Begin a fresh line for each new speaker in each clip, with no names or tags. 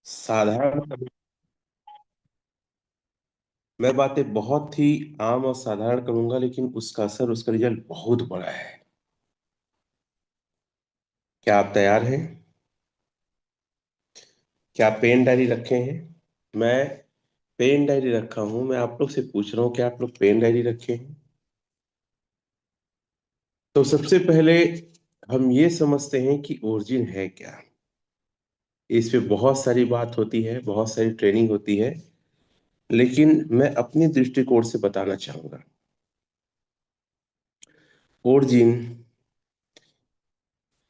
साधारण मैं बातें बहुत ही आम और साधारण करूंगा, लेकिन उसका असर, उसका रिजल्ट बहुत बड़ा है। क्या आप तैयार हैं? क्या आप पेन डायरी रखे हैं? मैं पेन डायरी रखा हूं। मैं आप लोग से पूछ रहा हूं, क्या आप लोग पेन डायरी रखे हैं? तो सबसे पहले हम ये समझते हैं कि ओरिजिन है क्या। इस पे बहुत सारी बात होती है, बहुत सारी ट्रेनिंग होती है, लेकिन मैं अपनी दृष्टिकोण से बताना चाहूंगा। ओरिजिन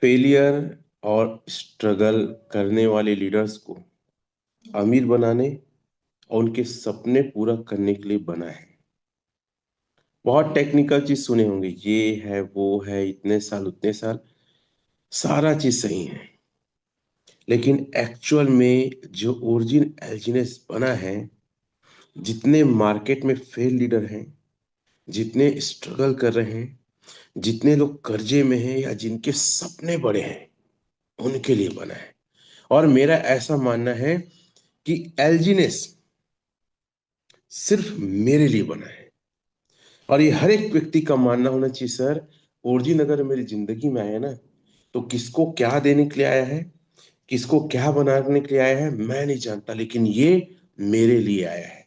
फेलियर और स्ट्रगल करने वाले लीडर्स को अमीर बनाने और उनके सपने पूरा करने के लिए बना है। बहुत टेक्निकल चीज सुने होंगे, ये है वो है, इतने साल उतने साल, सारा चीज सही है। लेकिन एक्चुअल में जो ओरिजिन एल्जिनेस बना है, जितने मार्केट में फेल लीडर हैं, जितने स्ट्रगल कर रहे हैं, जितने लोग कर्जे में हैं या जिनके सपने बड़े हैं, उनके लिए बना है। और मेरा ऐसा मानना है कि एल्जिनेस सिर्फ मेरे लिए बना है। और ये हर एक व्यक्ति का मानना होना चाहिए, सर ओरिजिन अगर मेरी जिंदगी में आया ना, तो किसको क्या देने के लिए आया है, किसको क्या बनाने के लिए आया है मैं नहीं जानता, लेकिन ये मेरे लिए आया है।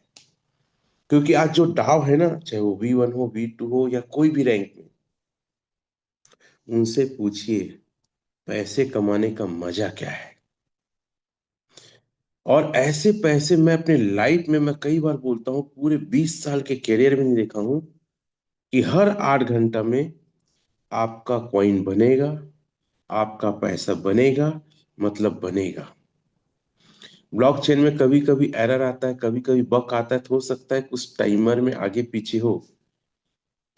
क्योंकि आज जो डाव है ना, चाहे वो V1 हो, V2 हो, या कोई भी रैंक में, उनसे पूछिए पैसे कमाने का मजा क्या है। और ऐसे पैसे मैं अपने लाइफ में, मैं कई बार बोलता हूँ, पूरे 20 साल के करियर में नहीं देखा हूं कि हर 8 घंटा में आपका कॉइन बनेगा, आपका पैसा बनेगा, मतलब बनेगा। ब्लॉकचेन में कभी कभी एरर आता है, कभी कभी बग आता है, तो हो सकता है कुछ टाइमर में आगे पीछे हो,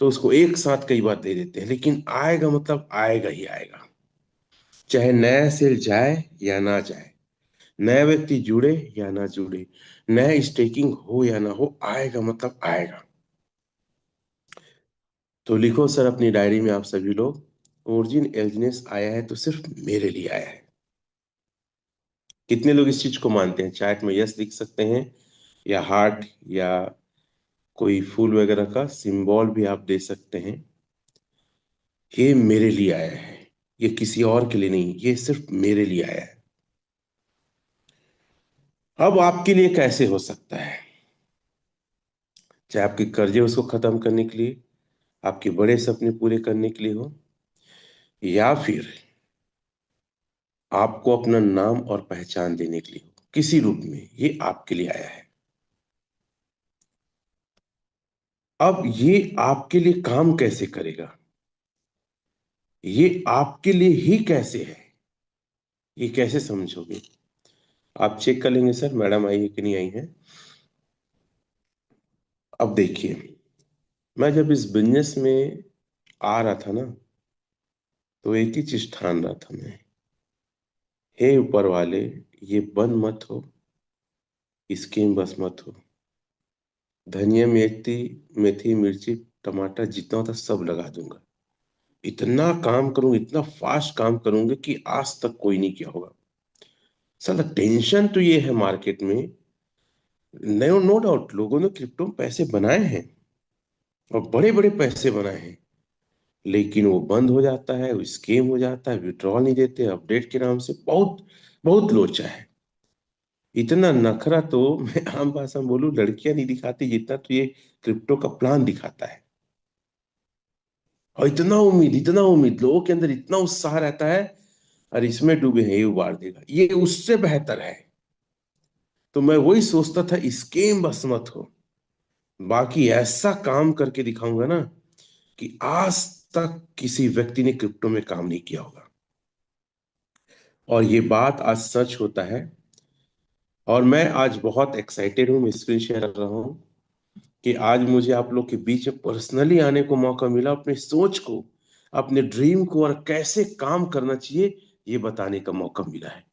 तो उसको एक साथ कई बार दे देते हैं, लेकिन आएगा मतलब आएगा ही आएगा। चाहे नया सेल जाए या ना जाए, नया व्यक्ति जुड़े या ना जुड़े, नया स्टेकिंग हो या ना हो, आएगा मतलब आएगा। तो लिखो सर अपनी डायरी में, आप सभी लोग, ओरिजिन एल्जिनेस आया है तो सिर्फ मेरे लिए आया है। कितने लोग इस चीज को मानते हैं? चैट में यस लिख सकते हैं, या हार्ट, या कोई फूल वगैरह का सिंबल भी आप दे सकते हैं। ये मेरे लिए आया है, ये किसी और के लिए नहीं, ये सिर्फ मेरे लिए आया है। अब आपके लिए कैसे हो सकता है? चाहे आपके कर्जे उसको खत्म करने के लिए, आपके बड़े सपने पूरे करने के लिए हो, या फिर आपको अपना नाम और पहचान देने के लिए हो, किसी रूप में ये आपके लिए आया है। अब ये आपके लिए काम कैसे करेगा, ये आपके लिए ही कैसे है, ये कैसे समझोगे? आप चेक कर लेंगे सर मैडम आई है कि नहीं आई है। अब देखिए, मैं जब इस बिजनेस में आ रहा था ना, तो एक ही चीज ठान रहा था मैं, हे ऊपर वाले, ये बंद मत हो, स्कीम बस मत हो। धनिया, मेथी, मेथी, मिर्ची, टमाटर जितना होता सब लगा दूंगा। इतना काम करूंगा, इतना फास्ट काम करूंगा कि आज तक कोई नहीं किया होगा। साला टेंशन तो ये है मार्केट में, नो नो डाउट लोगों ने क्रिप्टो में पैसे बनाए हैं, और बड़े बड़े पैसे बनाए हैं, लेकिन वो बंद हो जाता है, वो स्कैम हो जाता है, विड्रॉल नहीं देते, अपडेट के नाम से बहुत बहुत लोचा है। इतना नखरा तो मैं आम भाषा में बोलूं, लड़कियां नहीं दिखाती जितना तो ये क्रिप्टो का प्लान दिखाता है। और इतना उम्मीद लोगों के अंदर, इतना उत्साह रहता है, और इसमें डूबे हैं ये उबार देगा, ये उससे बेहतर है। तो मैं वही सोचता था, स्कैम बस मत हो, बाकी ऐसा काम करके दिखाऊंगा ना कि आज तक किसी व्यक्ति ने क्रिप्टो में काम नहीं किया होगा। और ये बात आज सच होता है। और मैं आज बहुत एक्साइटेड हूँ, मैं स्क्रीन शेयर कर रहा हूँ कि आज मुझे आप लोग के बीच में पर्सनली आने को मौका मिला, अपनी सोच को, अपने ड्रीम को, और कैसे काम करना चाहिए ये बताने का मौका मिला है।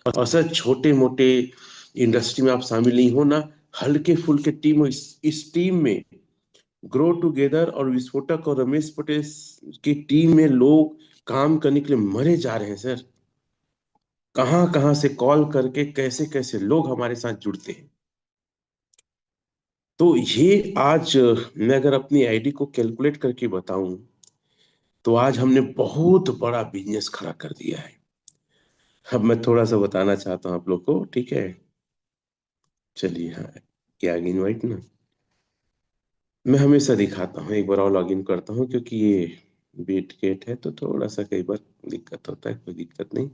और सर छोटे मोटे इंडस्ट्री में आप शामिल नहीं हो ना, हल्के फुल्के टीम हो, इस टीम में ग्रो टुगेदर और विस्फोटक और रमेश पटेल की टीम में लोग काम करने के लिए मरे जा रहे हैं सर। कहां कहां से कॉल करके कैसे कैसे लोग हमारे साथ जुड़ते हैं। तो ये आज मैं अगर अपनी आईडी को कैलकुलेट करके बताऊं तो आज हमने बहुत बड़ा बिजनेस खड़ा कर दिया है। अब मैं थोड़ा सा बताना चाहता हूं आप लोग को, ठीक है? चलिए, हाँ, क्या आगे इनवाइट ना, मैं हमेशा दिखाता हूँ, एक बार और लॉगिन करता हूँ, क्योंकि ये बीट गेट है तो थोड़ा सा कई बार दिक्कत होता है, कोई दिक्कत नहीं।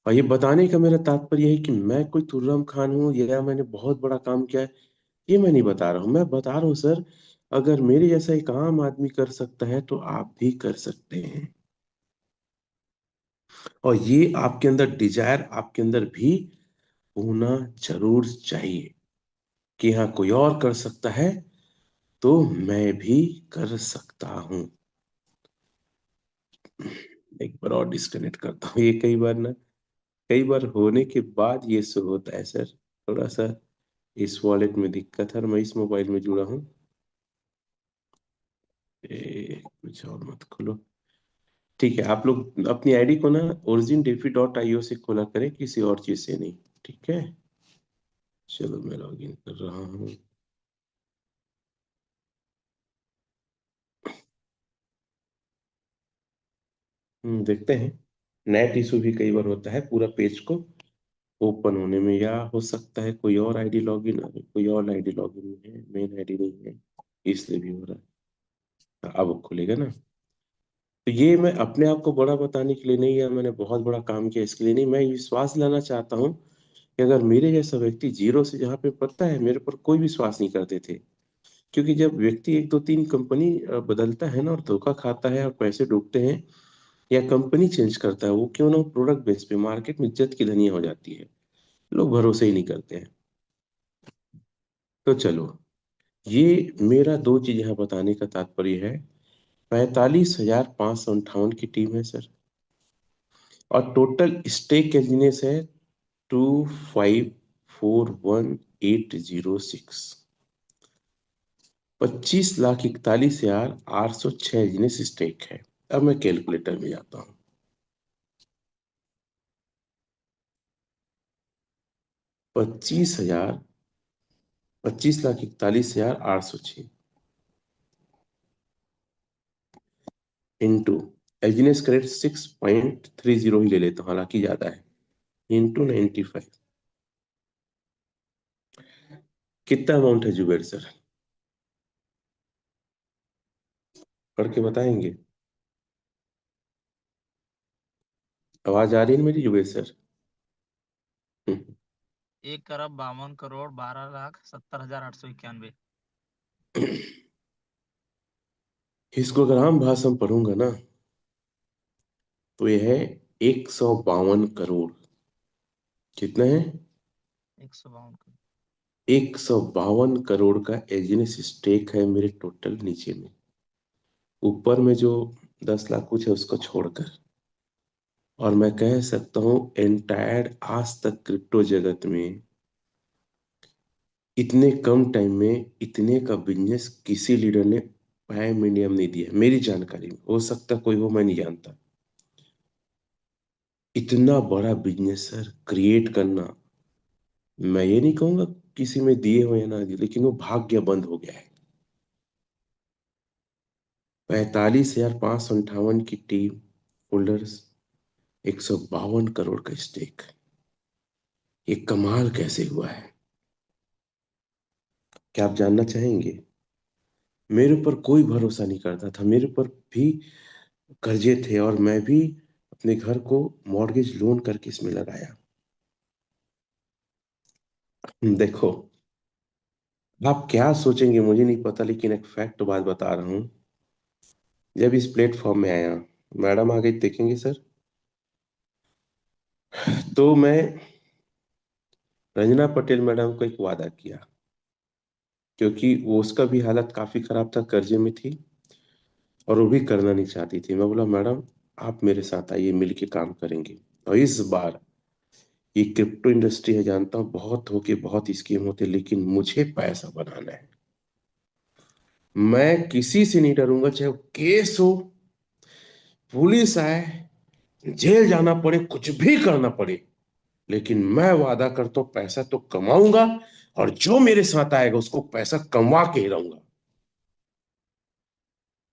और ये बताने का मेरा तात्पर्य है कि मैं कोई तुर्रम खान हूँ या मैंने बहुत बड़ा काम किया है, ये मैं नहीं बता रहा हूँ। मैं बता रहा हूँ सर, अगर मेरे जैसा एक आम आदमी कर सकता है तो आप भी कर सकते हैं। और ये आपके अंदर डिजायर आपके अंदर भी होना जरूर चाहिए कि हाँ, कोई और कर सकता है तो मैं भी कर सकता हूँ। एक बार और डिस्कनेक्ट करता हूँ, ये कई बार ना, कई बार होने के बाद ये शो होता है सर। थोड़ा सा इस वॉलेट में दिक्कत है और मैं इस मोबाइल में जुड़ा हूँ। कुछ और मत खोलो। ठीक है, आप लोग अपनी आईडी को ना origindefy.io से खोला करें, किसी और चीज से नहीं। ठीक है, चलो मैं लॉग इन कर रहा हूँ। देखते हैं। नेट इशू भी कई बार होता है पूरा पेज को ओपन होने में, या हो सकता है कोई और आईडी लॉगिन, कोई और आईडी लॉगिन है, मेन आईडी नहीं है, इसलिए भी हो रहा है। अब खुलेगा ना। तो ये मैं अपने आप को बड़ा बताने के लिए नहीं, या मैंने बहुत बड़ा काम किया इसके लिए नहीं, मैं विश्वास दिलाना चाहता हूँ कि अगर मेरे जैसा व्यक्ति जीरो से, जहाँ पे पता है मेरे पर कोई विश्वास नहीं करते थे, क्योंकि जब व्यक्ति एक दो तीन कंपनी बदलता है ना और धोखा खाता है और पैसे डूबते हैं, या कंपनी चेंज करता है, वो क्यों ना हो, प्रोडक्ट बेस पे मार्केट में इज्जत की धनिया हो जाती है, लोग भरोसे ही नहीं करते हैं। तो चलो, ये मेरा दो चीज यहाँ बताने का तात्पर्य है। 45,558 की टीम है सर, और टोटल स्टेक एजिनेस है 2541806। 25,41,806 एजिनेस स्टेक है। अब मैं कैलकुलेटर में जाता हूँ। 25,000, 25,41,806 इंटू एजिनेस करेक्ट 6.30 ही ले लेता हूँ, हालांकि ज्यादा है, इंटू 95। कितना अमाउंट है जुबेर सर? पढ़ के बताएंगे? आवाज आ रही है ना मेरी जुबेर सर?
1,52,12,70,891।
इसको अगर आम भाषा में पढ़ूंगा ना तो यह है 152 करोड़। कितना है?
152 करोड़।
152 करोड़ का एजिनेस स्टेक है मेरे टोटल नीचे में, ऊपर में जो 10 लाख कुछ है उसको छोड़कर। और मैं कह सकता हूं एंटायर आज तक क्रिप्टो जगत में इतने कम टाइम में इतने का बिजनेस किसी लीडर ने पैम इंडिया में नहीं दिया, मेरी जानकारी में, हो सकता कोई हो, मैं नहीं जानता। इतना बड़ा बिजनेस सर क्रिएट करना, मैं ये नहीं कहूंगा किसी में दिए हो या ना दिए, लेकिन वो भाग्य बंद हो गया है। 45,558 की टीम, होल्डर्स, 152 करोड़ का स्टेक। ये कमाल कैसे हुआ है? क्या आप जानना चाहेंगे? मेरे ऊपर कोई भरोसा नहीं करता था, मेरे ऊपर भी कर्जे थे, और मैं भी अपने घर को मॉर्गेज लोन करके इसमें लगाया। देखो, आप क्या सोचेंगे मुझे नहीं पता, लेकिन एक फैक्ट बात बता रहा हूं। जब इस प्लेटफॉर्म में आया, मैडम आ गई, देखेंगे सर, तो मैं रंजना पटेल मैडम को एक वादा किया, क्योंकि वो उसका भी हालत काफी खराब था, कर्जे में थी, और वो भी करना नहीं चाहती थी। मैं बोला मैडम, आप मेरे साथ आइए, मिल के काम करेंगे। और इस बार, ये क्रिप्टो इंडस्ट्री है, जानता हूँ बहुत होके बहुत स्कीम होते, लेकिन मुझे पैसा बनाना है। मैं किसी से नहीं डरूंगा, चाहे वो केस हो, पुलिस आए, जेल जाना पड़े, कुछ भी करना पड़े, लेकिन मैं वादा करता हूं पैसा तो कमाऊंगा, और जो मेरे साथ आएगा उसको पैसा कमा के ही रहूंगा।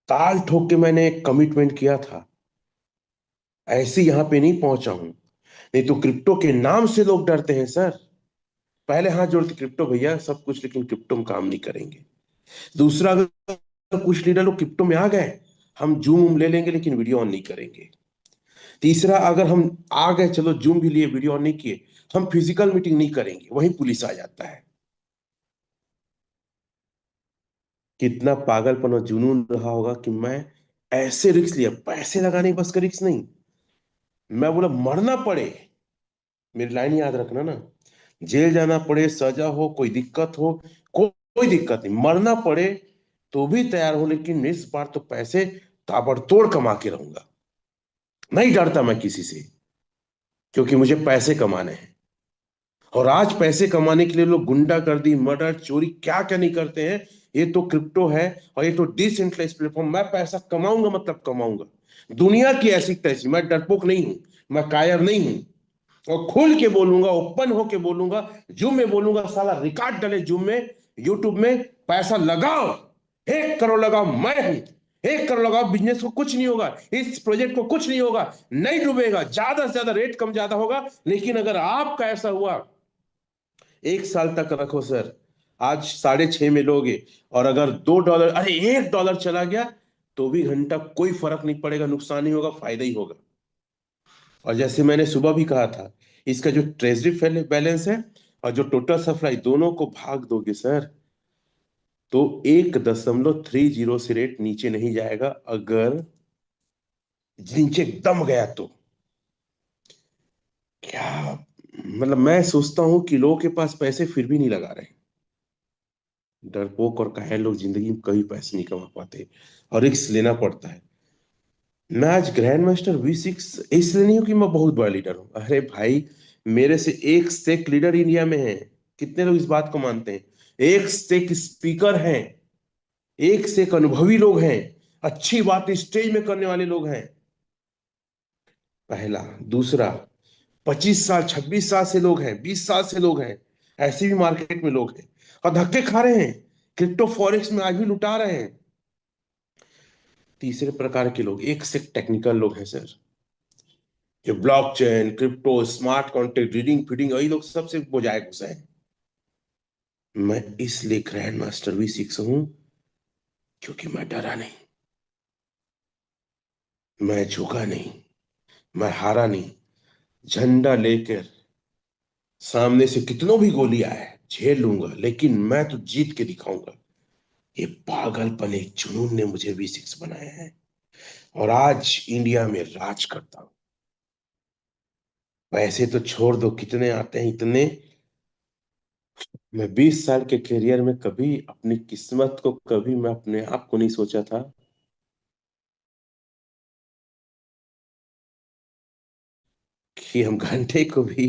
ताल ठोक के मैंने एक कमिटमेंट किया था, ऐसे यहां पे नहीं पहुंचा हूं। नहीं तो क्रिप्टो के नाम से लोग डरते हैं सर। पहले हाथ जोड़ते, क्रिप्टो भैया सब कुछ, लेकिन क्रिप्टो में काम नहीं करेंगे। दूसरा, अगर कुछ लीडर लोग क्रिप्टो में आ गए, हम जूम ले लेंगे लेकिन वीडियो ऑन नहीं करेंगे। तीसरा, अगर हम आ गए, चलो जूम भी लिए, वीडियो ऑन नहीं किए, हम फिजिकल मीटिंग नहीं करेंगे, वहीं पुलिस आ जाता है। कितना पागलपन और जुनून रहा होगा कि मैं ऐसे रिस्क लिया, पैसे लगाने की बस का रिस्क नहीं। मैं बोला मरना पड़े, मेरी लाइन याद रखना ना, जेल जाना पड़े, सजा हो, कोई दिक्कत हो, कोई दिक्कत नहीं, मरना पड़े तो भी तैयार हो, लेकिन इस बार तो पैसे ताबड़तोड़ कमा के रहूंगा। नहीं डरता मैं किसी से, क्योंकि मुझे पैसे कमाने हैं। और आज पैसे कमाने के लिए लोग गुंडागर्दी, मर्डर, चोरी क्या क्या नहीं करते हैं। ये तो क्रिप्टो है, और ये तो डिसेंट्रलाइज प्लेटफॉर्म। मैं पैसा कमाऊंगा मतलब कमाऊंगा। दुनिया की ऐसी तैसी, मैं डरपोक नहीं हूं, मैं कायर नहीं हूं। और खुल के बोलूंगा, ओपन होके बोलूंगा, जूम में बोलूंगा, साला रिकॉर्ड डले जूम में, यूट्यूब में, पैसा लगाओ, 1 करोड़ लगाओ, मैं हूं। 1 करोड़ लगाओ, बिजनेस को कुछ नहीं होगा, इस प्रोजेक्ट को कुछ नहीं होगा, नहीं डूबेगा, ज्यादा से ज्यादा रेट कम ज्यादा होगा। लेकिन अगर आपका ऐसा हुआ, 1 साल तक रखो सर। आज 6.5 में लोगे, और अगर $2, अरे $1 चला गया, तो भी घंटा कोई फर्क नहीं पड़ेगा, नुकसान नहीं होगा, फायदा ही होगा। और जैसे मैंने सुबह भी कहा था, इसका जो ट्रेजरी बैलेंस है और जो टोटल सप्लाई, दोनों को भाग दोगे सर, तो 1.30 से रेट नीचे नहीं जाएगा। अगर नीचे दम गया तो क्या, मतलब मैं सोचता हूं कि लोगों के पास पैसे फिर भी नहीं लगा रहे। डरपोक और कायर लोग जिंदगी में कभी पैसे नहीं कमा पाते, और रिस्क लेना पड़ता है। मैं आज ग्रैंड मास्टर V6 इसलिए नहीं हूं कि मैं बहुत बड़ा लीडर हूं, अरे भाई, मेरे से एक लीडर इंडिया में है। कितने लोग इस बात को मानते हैं? एक से एक स्पीकर हैं, एक से एक अनुभवी लोग हैं, अच्छी बात स्टेज में करने वाले लोग हैं। पहला। दूसरा, 25 साल 26 साल से लोग हैं, 20 साल से लोग हैं, ऐसे भी मार्केट में लोग हैं, और धक्के खा रहे हैं, क्रिप्टो फॉरेक्स में आज भी लुटा रहे हैं। तीसरे प्रकार के लोग, एक से टेक्निकल लोग हैं सर, जो blockchain, crypto, smart contract, reading feeding, वही लोग सबसे बुझाए घुसे हैं। मैं इसलिए ग्रैंड मास्टर V6 हूं, क्योंकि मैं डरा नहीं, मैं झुका नहीं, मैं हारा नहीं। झंडा लेकर सामने से कितनों भी गोली आए, झेल लूंगा, लेकिन मैं तो जीत के दिखाऊंगा। ये पागलपन, एक जुनून ने मुझे V6 बनाया है, और आज इंडिया में राज करता हूं। पैसे तो छोड़ दो, कितने आते हैं इतने। मैं 20 साल के करियर में कभी अपनी किस्मत को, कभी मैं अपने आप को नहीं सोचा था कि हम घंटे को भी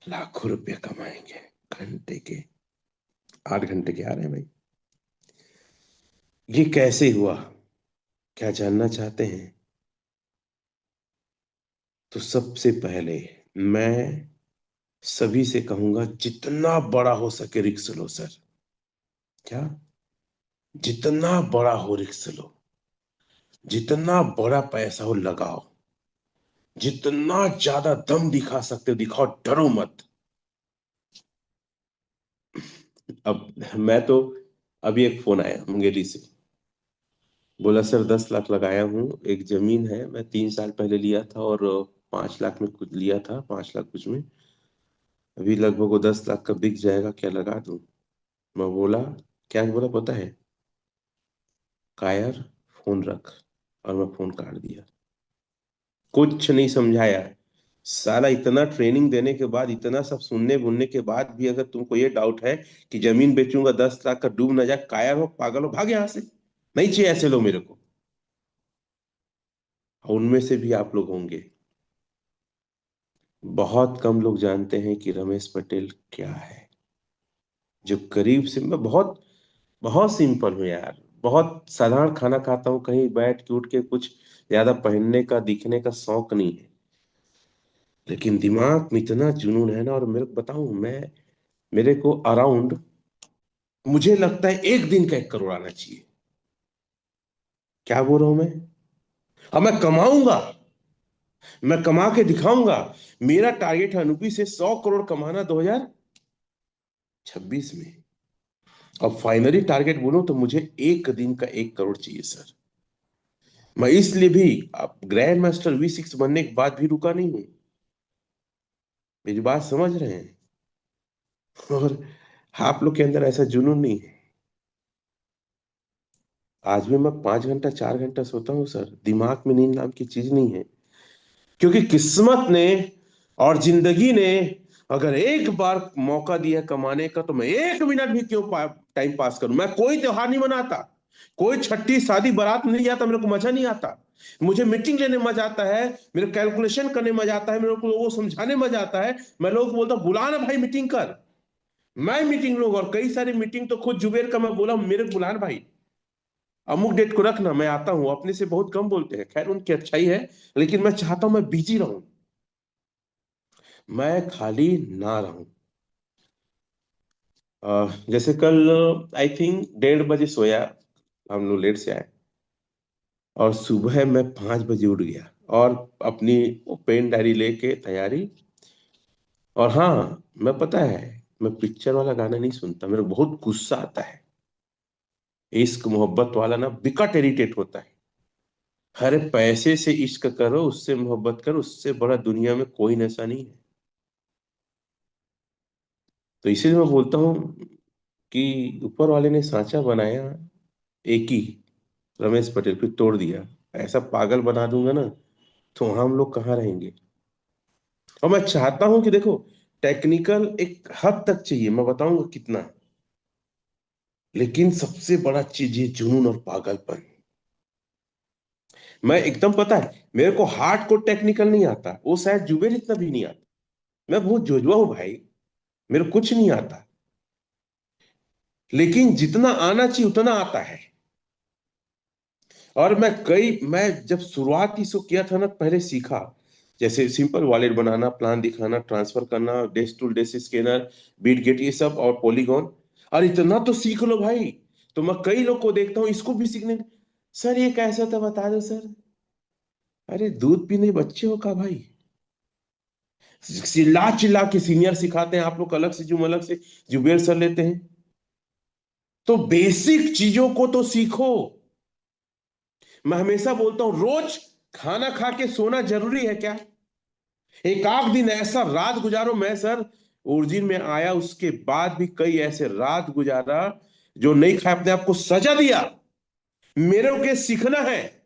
लाखों रुपए कमाएंगे। घंटे के, 8 घंटे के आ रहे हैं भाई। ये कैसे हुआ, क्या जानना चाहते हैं? तो सबसे पहले मैं सभी से कहूंगा, जितना बड़ा हो सके रिस्क लो सर। क्या? जितना बड़ा हो रिस्क लो, जितना बड़ा पैसा हो लगाओ, जितना ज्यादा दम दिखा सकते हो दिखाओ, डरो मत। अब मैं तो, अभी एक फोन आया मुंगेली से, बोला सर 10 लाख लगाया हूँ, एक जमीन है, मैं 3 साल पहले लिया था, और 5 लाख में कुछ लिया था, 5 लाख कुछ में, अभी लगभग वो 10 लाख का बिक जाएगा, क्या लगा दूं? मैं बोला, क्या बोला पता है? कायर, फोन रख। और मैं फोन काट दिया, कुछ नहीं समझाया। साला इतना ट्रेनिंग देने के बाद, इतना सब सुनने बुनने के बाद भी, अगर तुमको ये डाउट है कि जमीन बेचूंगा 10 लाख का, डूब ना जाए, कायर हो, पागल हो, भाग यहाँ से। नहीं चाहिए ऐसे लोग मेरे को। और उनमें से भी आप लोग होंगे। बहुत कम लोग जानते हैं कि रमेश पटेल क्या है। जो करीब से, मैं बहुत बहुत सिंपल हूँ यार, बहुत साधारण खाना खाता हूँ, कहीं बैठ के उठ के कुछ ज्यादा पहनने का दिखने का शौक नहीं है। लेकिन दिमाग में इतना जुनून है ना, और मेरे को बताऊं मैं, मेरे को अराउंड, मुझे लगता है एक दिन का 1 करोड़ आना चाहिए। क्या बोल रहा हूं मैं? अब मैं कमाऊंगा, मैं कमा के दिखाऊंगा। मेरा टारगेट है अनूपी से 100 करोड़ कमाना 2026 में। अब फाइनली टारगेट बोलूं तो मुझे एक दिन का 1 करोड़ चाहिए सर। मैं इसलिए भी अब ग्रैंड मास्टर V6 बनने के बाद भी रुका नहीं हूं। मेरी बात समझ रहे हैं? और आप लोग के अंदर ऐसा जुनून नहीं है। आज भी मैं 5 घंटा 4 घंटा सोता हूँ सर, दिमाग में नींद नाम की चीज नहीं है। क्योंकि किस्मत ने और जिंदगी ने अगर एक बार मौका दिया कमाने का, तो मैं 1 मिनट भी क्यों टाइम पास करूं। मैं कोई त्योहार नहीं मनाता, कोई छठी शादी बारात नहीं जाता, मेरे को मजा नहीं आता। मुझे मीटिंग लेने में मजा आता है, मेरे कैलकुलेशन करने में मजा आता है, मेरे को लोगों को समझाने में मजा आता है। मैं लोगों को बोलता हूं बुला ना भाई मीटिंग कर, मैं मीटिंग लूंगा। और कई सारी मीटिंग तो खुद जुबेर का मैं बोला मेरे को बुला ना भाई, अमुक डेट को रखना, मैं आता हूँ। अपने से बहुत कम बोलते हैं, खैर उनकी अच्छाई है। लेकिन मैं चाहता हूं मैं बिजी रहूं, मैं खाली ना रहूं। जैसे कल आई थिंक 1:30 बजे सोया, हम लोग लेट से आए, और सुबह मैं 5 बजे उठ गया, और अपनी वो पेन डायरी लेके तैयारी। और हाँ, मैं पता है, मैं पिक्चर वाला गाना नहीं सुनता, मेरे को बहुत गुस्सा आता है। इश्क मोहब्बत वाला ना बिकट इरिटेट होता है। अरे पैसे से इश्क करो, उससे मोहब्बत करो, उससे बड़ा दुनिया में कोई नशा नहीं है। तो इसीलिए मैं बोलता हूँ कि ऊपर वाले ने सांचा बनाया एक ही, रमेश पटेल, फिर तोड़ दिया। ऐसा पागल बना दूंगा ना, तो हम लोग कहाँ रहेंगे। और मैं चाहता हूं कि देखो, टेक्निकल एक हद तक चाहिए, मैं बताऊंगा कितना। लेकिन सबसे बड़ा चीज ये जुनून और पागलपन। मैं एकदम, पता है, मेरे को हार्ड को टेक्निकल नहीं आता, वो शायद जुबेर इतना भी नहीं आता। मैं बहुत जोजुआ हूं भाई, मेरे को कुछ नहीं आता। लेकिन जितना आना चाहिए उतना आता है। और मैं जब शुरुआत इसको किया था ना, पहले सीखा, जैसे सिंपल वॉलेट बनाना, प्लान दिखाना, ट्रांसफर करना, desk to desk scanner, beat gate, ये सब, और पॉलीगॉन। और इतना तो सीख लो भाई। तो मैं कई लोग को देखता हूँ इसको भी सीखने, सर ये कैसा था बता दो सर। अरे दूध पीने बच्चे हो का भाई? चिल्ला चिल्ला के सीनियर सिखाते हैं, आप लोग अलग से, जुम अलग से, जुबेर सर लेते हैं। तो बेसिक चीजों को तो सीखो। मैं हमेशा बोलता हूं, रोज खाना खा के सोना जरूरी है क्या? एक आध दिन ऐसा रात गुजारो। मैं सर उर्जिन में आया उसके बाद भी कई ऐसे रात गुजारा, जो नहीं खाया, अपने आप को सजा दिया। मेरे को सीखना है।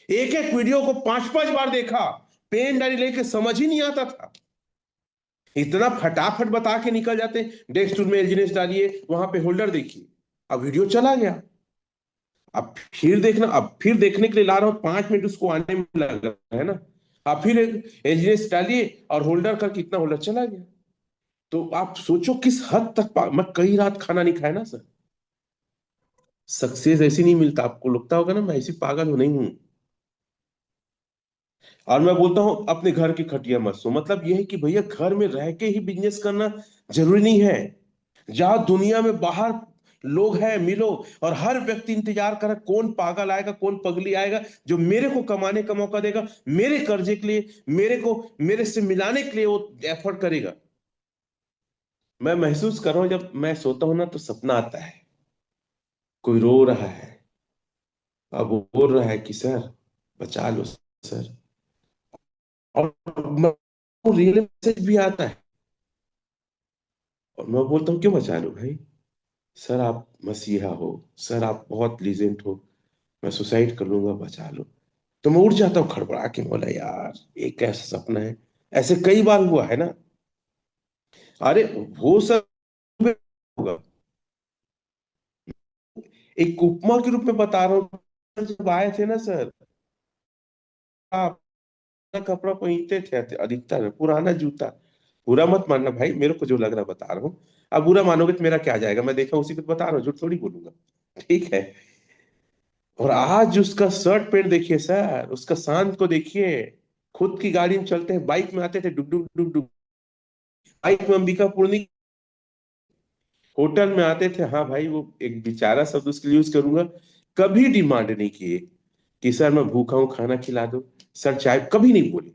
एक एक वीडियो को 5 5 बार देखा, पेन डायरी लेके, समझ ही नहीं आता था। इतना फटाफट बता के निकल जाते, डेस्क टूल में एलजीनेस डालिए, वहां पे होल्डर देखिए, अब वीडियो चला गया। अब फिर देखना, अब फिर देखने के लिए ला रहा हूं, 5 मिनट उसको आने में लगा है ना। अब फिर एलजीनेस डालिए और होल्डर का, कितना होल्डर चला गया। तो आप सोचो किस हद तक मैं कई रात खाना नहीं खाया ना सर। सक्सेस ऐसी नहीं मिलता, आपको लगता होगा ना मैं ऐसी पागल हूं, नहीं हूं। और मैं बोलता हूं अपने घर की खटिया मत सो, मतलब यह है कि भैया घर में रह के ही बिजनेस करना जरूरी नहीं है। जहां दुनिया में बाहर लोग हैं, मिलो। और हर व्यक्ति इंतजार कर रहा है, कौन पागल आएगा, कौन पगली आएगा, जो मेरे को कमाने का मौका देगा, मेरे कर्जे के लिए, मेरे को मेरे से मिलाने के लिए वो एफर्ट करेगा। मैं महसूस कर रहा हूं, जब मैं सोता हूं ना तो सपना आता है, कोई रो रहा है, अब वो बोल रहा है कि सर बचा लो सर। और रियल मैसेज भी आता है, और मैं बोलता हूँ क्यों बचा लो भाई? सर आप मसीहा हो, सर आप बहुत लीजेंट हो, मैं सुसाइड कर लूंगा, बचा लो। तो मैं उठ जाता हूँ खड़बड़ा के, बोला यार एक कैसा सपना है। ऐसे कई बार हुआ है ना। अरे वो सब होगा, एक उपमा के रूप में बता रहा हूँ। जब आए थे ना सर, आप कपड़ा पहनते थे अधिकतर, पुराना जूता। बुरा मत मानना भाई, मेरे को जो लग रहा बता रहा हूँ। अब बुरा मानोगे तो मेरा क्या जाएगा, मैं देखा उसी को बता रहा हूँ, झूठ थोड़ी बोलूंगा। ठीक है। और आज उसका शर्ट पैंट देखिए सर, उसका शान को देखिए। खुद की गाड़ी में चलते हैं, बाइक में आते थे डुक डुक डुक डुक, बाइक में अंबिकापुर नहीं, होटल में आते थे। हाँ भाई, वो एक बेचारा शब्द उसके लिए यूज करूंगा, कभी डिमांड नहीं किए कि सर मैं भूखा हूं खाना खिला दो, सर चाय कभी नहीं बोले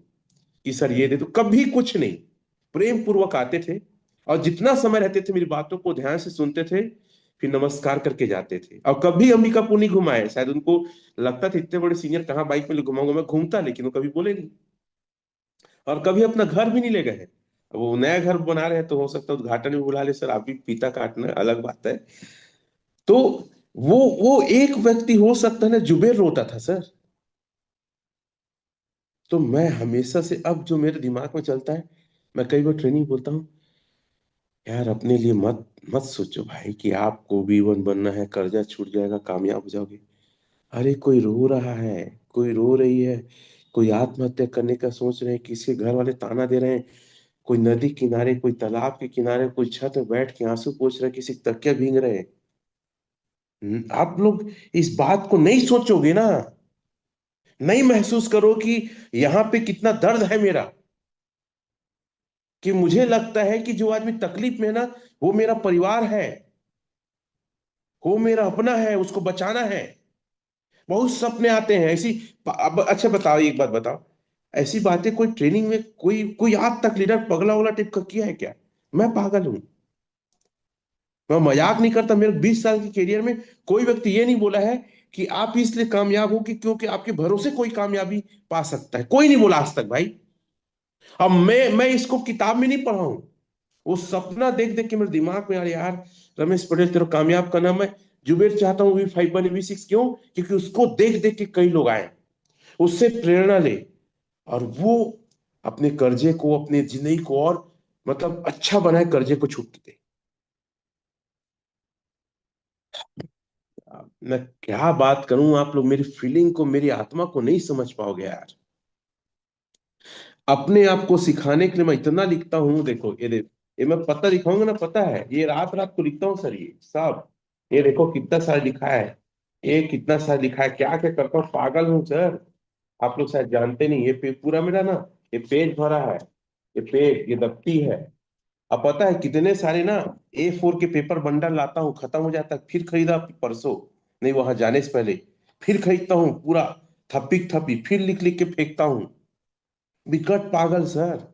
कि सर ये दे दो, कभी कुछ नहीं। प्रेम पूर्वक आते थे और जितना समय रहते थे मेरी बातों को ध्यान से सुनते थे, फिर नमस्कार करके जाते थे। और कभी अंबिकापुर नहीं घुमाए, शायद उनको लगता था इतने बड़े सीनियर कहाँ बाइक में ले घुमाऊंगा, मैं घूमता लेकिन वो कभी बोले नहीं। और कभी अपना घर भी नहीं ले गए। वो नया घर बना रहे हैं तो हो सकता है उद्घाटन में बुला ले, सर आप भी फीता काटना अलग बात है। तो वो एक व्यक्ति हो सकता है ना, जुबेर रोता था सर। तो मैं हमेशा से अब जो मेरे दिमाग में चलता है, मैं कई बार ट्रेनिंग बोलता हूँ, यार अपने लिए मत मत सोचो भाई कि आपको B1 बनना है, कर्जा छूट जाएगा, कामयाब हो जाओगे। अरे कोई रो रहा है, कोई रो रही है, कोई आत्महत्या करने का सोच रहे हैं, किसी के घर वाले ताना दे रहे हैं, कोई नदी किनारे, कोई तालाब के किनारे, कोई छत में बैठ के आंसू पोंछ रहा है, किसी के तकिया भींग रहे हैं। आप लोग इस बात को नहीं सोचोगे ना, नहीं महसूस करो कि यहाँ पे कितना दर्द है मेरा, कि मुझे लगता है कि जो आदमी तकलीफ में है ना, वो मेरा परिवार है, वो मेरा अपना है, उसको बचाना है। बहुत सपने आते हैं ऐसी। अब अच्छा बताओ, एक बात बताओ, ऐसी बातें कोई ट्रेनिंग में कोई कोई आज तक लीडर पगला वगला टाइप का किया है क्या? मैं पागल हूं, मैं मजाक नहीं करता। मेरे 20 साल के करियर में कोई व्यक्ति ये नहीं बोला है कि आप इसलिए कामयाब हो कि क्योंकि आपके भरोसे कोई कामयाबी पा सकता है, कोई नहीं बोला आज तक भाई। अब मैं इसको किताब में नहीं पढ़ा हूं, वो सपना देख देख के मेरे दिमाग में आ रहा, यार रमेश पटेल तेरे को कामयाब करना, मैं जुबेर चाहता हूँ V5 बने, V6 क्यों? क्योंकि उसको देख देख के कई लोग आए, उससे प्रेरणा ले, और वो अपने कर्जे को, अपने जिंदगी को और मतलब अच्छा बनाए, कर्जे को छूट दे। मैं क्या बात करूं, आप लोग मेरी फीलिंग को, मेरी आत्मा को नहीं समझ पाओगे यार। अपने आप को सिखाने के लिए मैं इतना लिखता हूँ, देखो ये देख, ये मैं पता दिखाऊंगा ना, पता है ये रात रात को लिखता हूँ सर, ये सब, ये देखो कितना सारा लिखा है, ये कितना सारा लिखा है, क्या क्या करता हूँ, पागल हूँ सर। आप लोग शायद जानते नहीं, ये पूरा मेरा ना, ये पेज भरा है, ये पेज, ये दफ्ती है। अब पता है कितने सारे ना A4 के पेपर बंडल लाता हूँ, खत्म हो जाता है, फिर खरीदा परसों, नहीं वहां जाने से पहले, फिर खरीदता हूँ पूरा, थप्पी थप्पी, फिर लिख लिख के फेंकता हूँ। विकट पागल सर।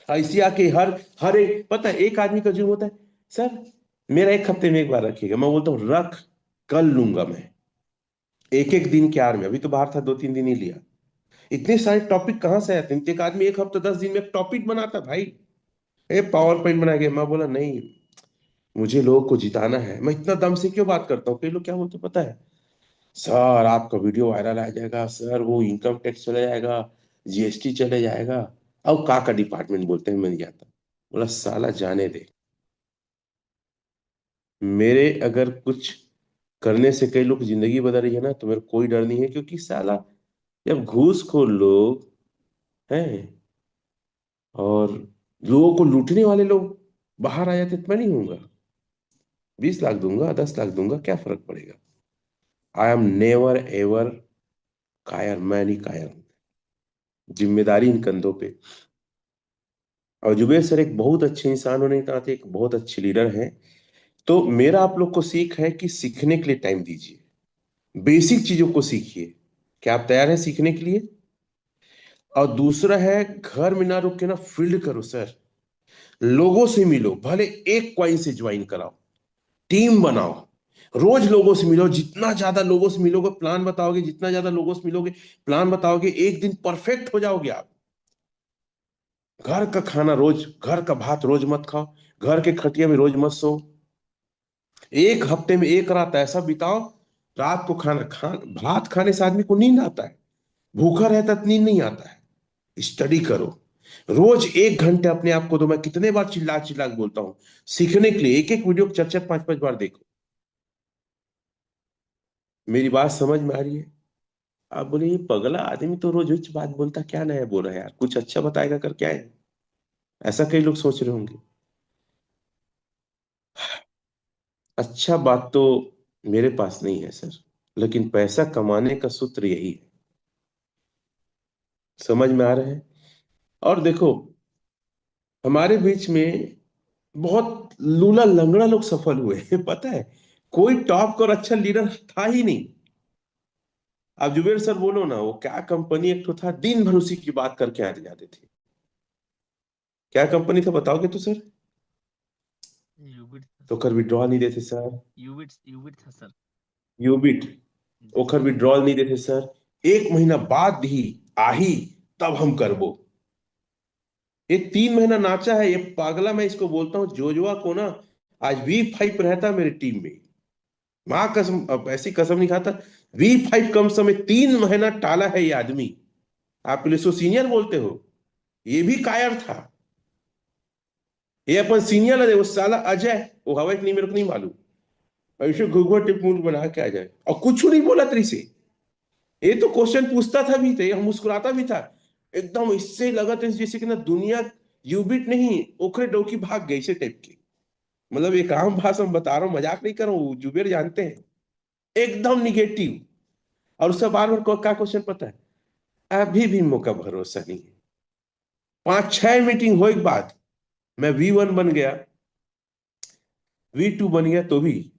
ऐसी आके हर हर एक, पता है एक आदमी का जुर्म होता है, सर मेरा एक हफ्ते में एक बार रखिएगा, मैं बोलता हूँ रख, कल लूंगा मैं, एक एक दिन क्या में, अभी तो बाहर था 2-3 दिन ही लिया। इतने सारे टॉपिक कहाँ से आते हैं? एक आदमी एक हफ्ते 10 दिन में एक टॉपिक बनाता भाई, ए पावर पॉइंट बना के। मैं बोला नहीं, मुझे लोगों को जिताना है। मैं इतना दम से क्यों बात करता हूँ, कई लोग क्या बोलते हैं पता है, सर आपका वीडियो वायरल आ जाएगा, सर वो इनकम टैक्स चले जाएगा, GST चले जाएगा, और का डिपार्टमेंट बोलते हैं, मैं नहीं जानता। बोला साला जाने दे, मेरे अगर कुछ करने से कई लोग की जिंदगी बदल रही है ना, तो मेरे कोई डर नहीं है, क्योंकि साला जब घूसखोर लोग हैं और लोगों को लूटने वाले लोग बाहर आ जाते तो मैं नहीं हूंगा। 20 लाख दूंगा, 10 लाख दूंगा, क्या फर्क पड़ेगा? आई एम नेवर एवर कायर, मैं नहीं कायर हूं। जिम्मेदारी इन कंधों पे। और जुबेर सर एक बहुत अच्छे इंसान होने के नाते एक बहुत अच्छे लीडर हैं। तो मेरा आप लोग को सीख है कि सीखने के लिए टाइम दीजिए, बेसिक चीजों को सीखिए। क्या आप तैयार हैं सीखने के लिए? और दूसरा है, घर में ना रुक के ना फील्ड करो सर, लोगों से मिलो, भले एक क्वाइन से ज्वाइन कराओ, टीम बनाओ, रोज लोगों से मिलो, जितना ज्यादा लोगों से मिलोगे प्लान बताओगे, जितना ज्यादा लोगों से मिलोगे प्लान बताओगे, एक दिन परफेक्ट हो जाओगे आप। घर का खाना रोज, घर का भात रोज मत खाओ, घर के खटिया में रोज मत सो, एक हफ्ते में एक रात ऐसा बिताओ, रात को खाना भात खाने से आदमी को नींद आता है, भूखा रहता है तो नींद नहीं आता है। स्टडी करो, रोज 1 घंटे अपने आप को दो। मैं कितने बार चिल्ला चिल्ला के बोलता हूँ, सीखने के लिए एक एक वीडियो 4-4 5-5 बार देखो। मेरी बात समझ में आ रही है? आप बोले ये पगला आदमी तो रोज रोज बात बोलता, क्या नया बोल रहा है यार, कुछ अच्छा बताएगा कर क्या है? ऐसा कई लोग सोच रहे होंगे। अच्छा बात तो मेरे पास नहीं है सर, लेकिन पैसा कमाने का सूत्र यही है। समझ में आ रहा है? और देखो, हमारे बीच में बहुत लूला लंगड़ा लोग सफल हुए हैं पता है। कोई टॉप और अच्छा लीडर था ही नहीं। अब जुबेर सर बोलो ना, वो क्या कंपनी एक तो था, दिन भर उसी की बात करके आ जाते थे। क्या कंपनी था बताओगे तो सर?
यूबिट था
तो
सर।
कर विड्रॉल नहीं देते सर।
यूबिट यूबिट था सर।
यूबिट।
जी
ओखर विड्रॉल नहीं देते सर। एक महीना बाद ही आही, तब हम करबो। ये 3 महीना नाचा है ये पागला। मैं इसको बोलता हूँ जोजुआ को ना, आज V5 रहता मेरी टीम में। माँ कसम, अब ऐसी कसम नहीं खाता। V5 कम समय 3 महीना टाला है ये आदमी। आप पुलिस को सीनियर बोलते हो, ये भी कायर था। ये अपन सीनियर है वो साला अजय, वो हवा कि नहीं मेरे को नहीं मालूम। ऐसे घुघुआ टिप मुंह बना के आ जाए और कुछ नहीं बोला तेरी से। ये तो क्वेश्चन पूछता था भी थे, हम मुस्कुराता भी था। एकदम इससे लगा था जैसे कि ना दुनिया यूबिट नहीं, ओखरे डोकी भाग गई से टाइप की। मतलब एक आम भाषा में बता रहा हूँ, मजाक नहीं कर रहा हूँ, जुबेर जानते हैं। एकदम निगेटिव। और उसका बार बार क्या क्वेश्चन पता है? अभी भी मौका भरोसा नहीं है। 5-6 मीटिंग हो एक बाद मैं V1 बन गया, V2 बन गया, तो भी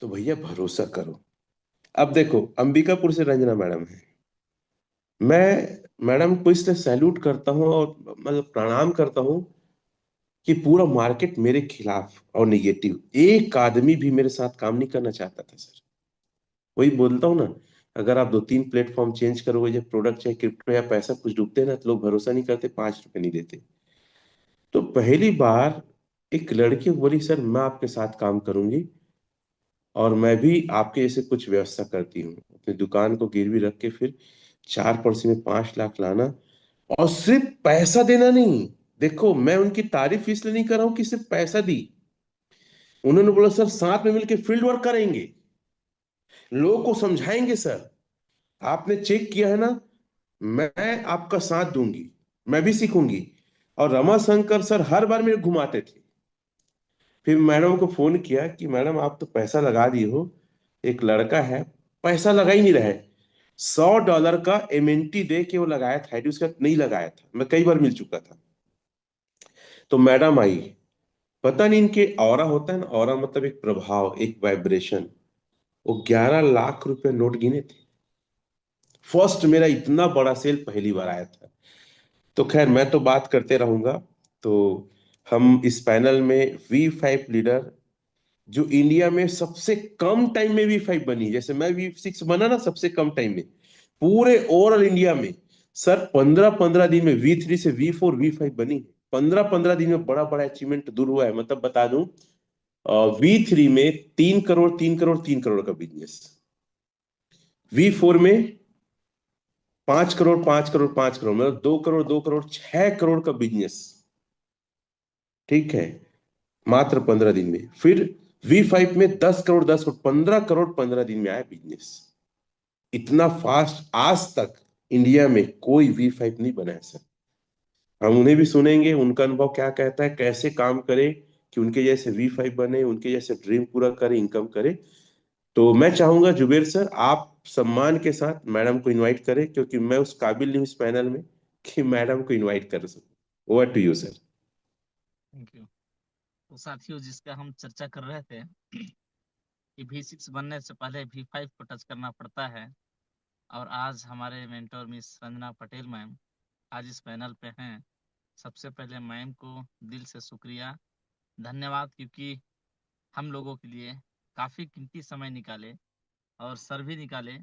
तो भैया भरोसा करो। अब देखो, अंबिकापुर से रंजना मैडम है। मैं मैडम को इसलिए सैल्यूट करता हूँ और मतलब प्रणाम करता हूँ कि पूरा मार्केट मेरे खिलाफ और निगेटिव, एक आदमी भी मेरे साथ काम नहीं करना चाहता था सर। वही बोलता हूँ ना, अगर आप 2-3 प्लेटफॉर्म चेंज करोगे, जब प्रोडक्ट चाहे क्रिप्टो या पैसा कुछ डूबते हैं ना, तो लोग भरोसा नहीं करते, 5 रुपए नहीं देते। तो पहली बार एक लड़की बोली सर मैं आपके साथ काम करूंगी, और मैं भी आपके जैसे कुछ व्यवस्था करती हूँ, अपनी दुकान को गिरवी रख के फिर 4 पड़ोसी में 5 लाख लाना, और सिर्फ पैसा देना नहीं। देखो मैं उनकी तारीफ इसलिए नहीं कर रहा हूँ कि सिर्फ पैसा दी। उन्होंने बोला सर साथ में मिलकर फील्ड वर्क करेंगे, लोगों को समझाएंगे सर, आपने चेक किया है ना, मैं आपका साथ दूंगी, मैं भी सीखूंगी। और रमा शंकर सर हर बार मेरे घुमाते थे। फिर मैडम को फोन किया कि मैडम आप तो पैसा लगा दी हो, एक लड़का है पैसा लगा ही नहीं रहे, $100 का एमएनटी दे के वो लगाया था, आईडी उसका नहीं लगाया था, मैं कई बार मिल चुका था। तो मैडम आई, पता नहीं इनके ऑरा होता है ना, ऑरा मतलब एक प्रभाव, एक वाइब्रेशन। वो 11 लाख रुपए नोट गिने थे। फर्स्ट मेरा इतना बड़ा सेल पहली बार आया था। तो खैर मैं तो बात करते रहूंगा। तो हम इस पैनल में V5 लीडर, जो इंडिया में सबसे कम टाइम में V5 बनी, जैसे मैं V6 बना ना सबसे कम टाइम में पूरे ओवरऑल इंडिया में, सर 15-15 दिन में V3 से V4 V5 बनी। 15-15 दिन में बड़ा बड़ा अचीवमेंट दूर हुआ है। मतलब बता दूं, V3 में 3 करोड़ 3 करोड़ 3 करोड़ का बिजनेस, V4 में 5 करोड़ 5 करोड़ 5 करोड़, मतलब 2 करोड़ 2 करोड़ 6 करोड़ का बिजनेस। ठीक है, मात्र 15 दिन में। फिर V5 में 10 करोड़ 10 करोड़ 15 करोड़ 15 दिन में आया बिजनेस। इतना फास्ट आज तक इंडिया में कोई V5 नहीं बनाया सर। हम उन्हें भी सुनेंगे, उनका अनुभव क्या कहता है, कैसे काम करे कि उनके जैसे V5 बने, उनके जैसे ड्रीम पूरा करे, इनकम करे। तो मैं चाहूंगा जुबेर सर आप सम्मान के साथ मैडम को इनवाइट करें, क्योंकि मैं उस काबिल नहीं हूं इस पैनल में कि मैडम को इनवाइट कर सकूं। Over to you sir.
Thank you. तो साथियों, जिसका हम चर्चा कर रहे थे कि V6 बनने से पहले V5 को टच करना पड़ता है, और आज हमारे mentor miss Ranjana Patel ma'am आज इस पैनल पे हैं। सबसे पहले मैम को दिल से शुक्रिया, धन्यवाद, क्योंकि हम लोगों के लिए काफ़ी कीमती समय निकाले, और सर भी निकाले,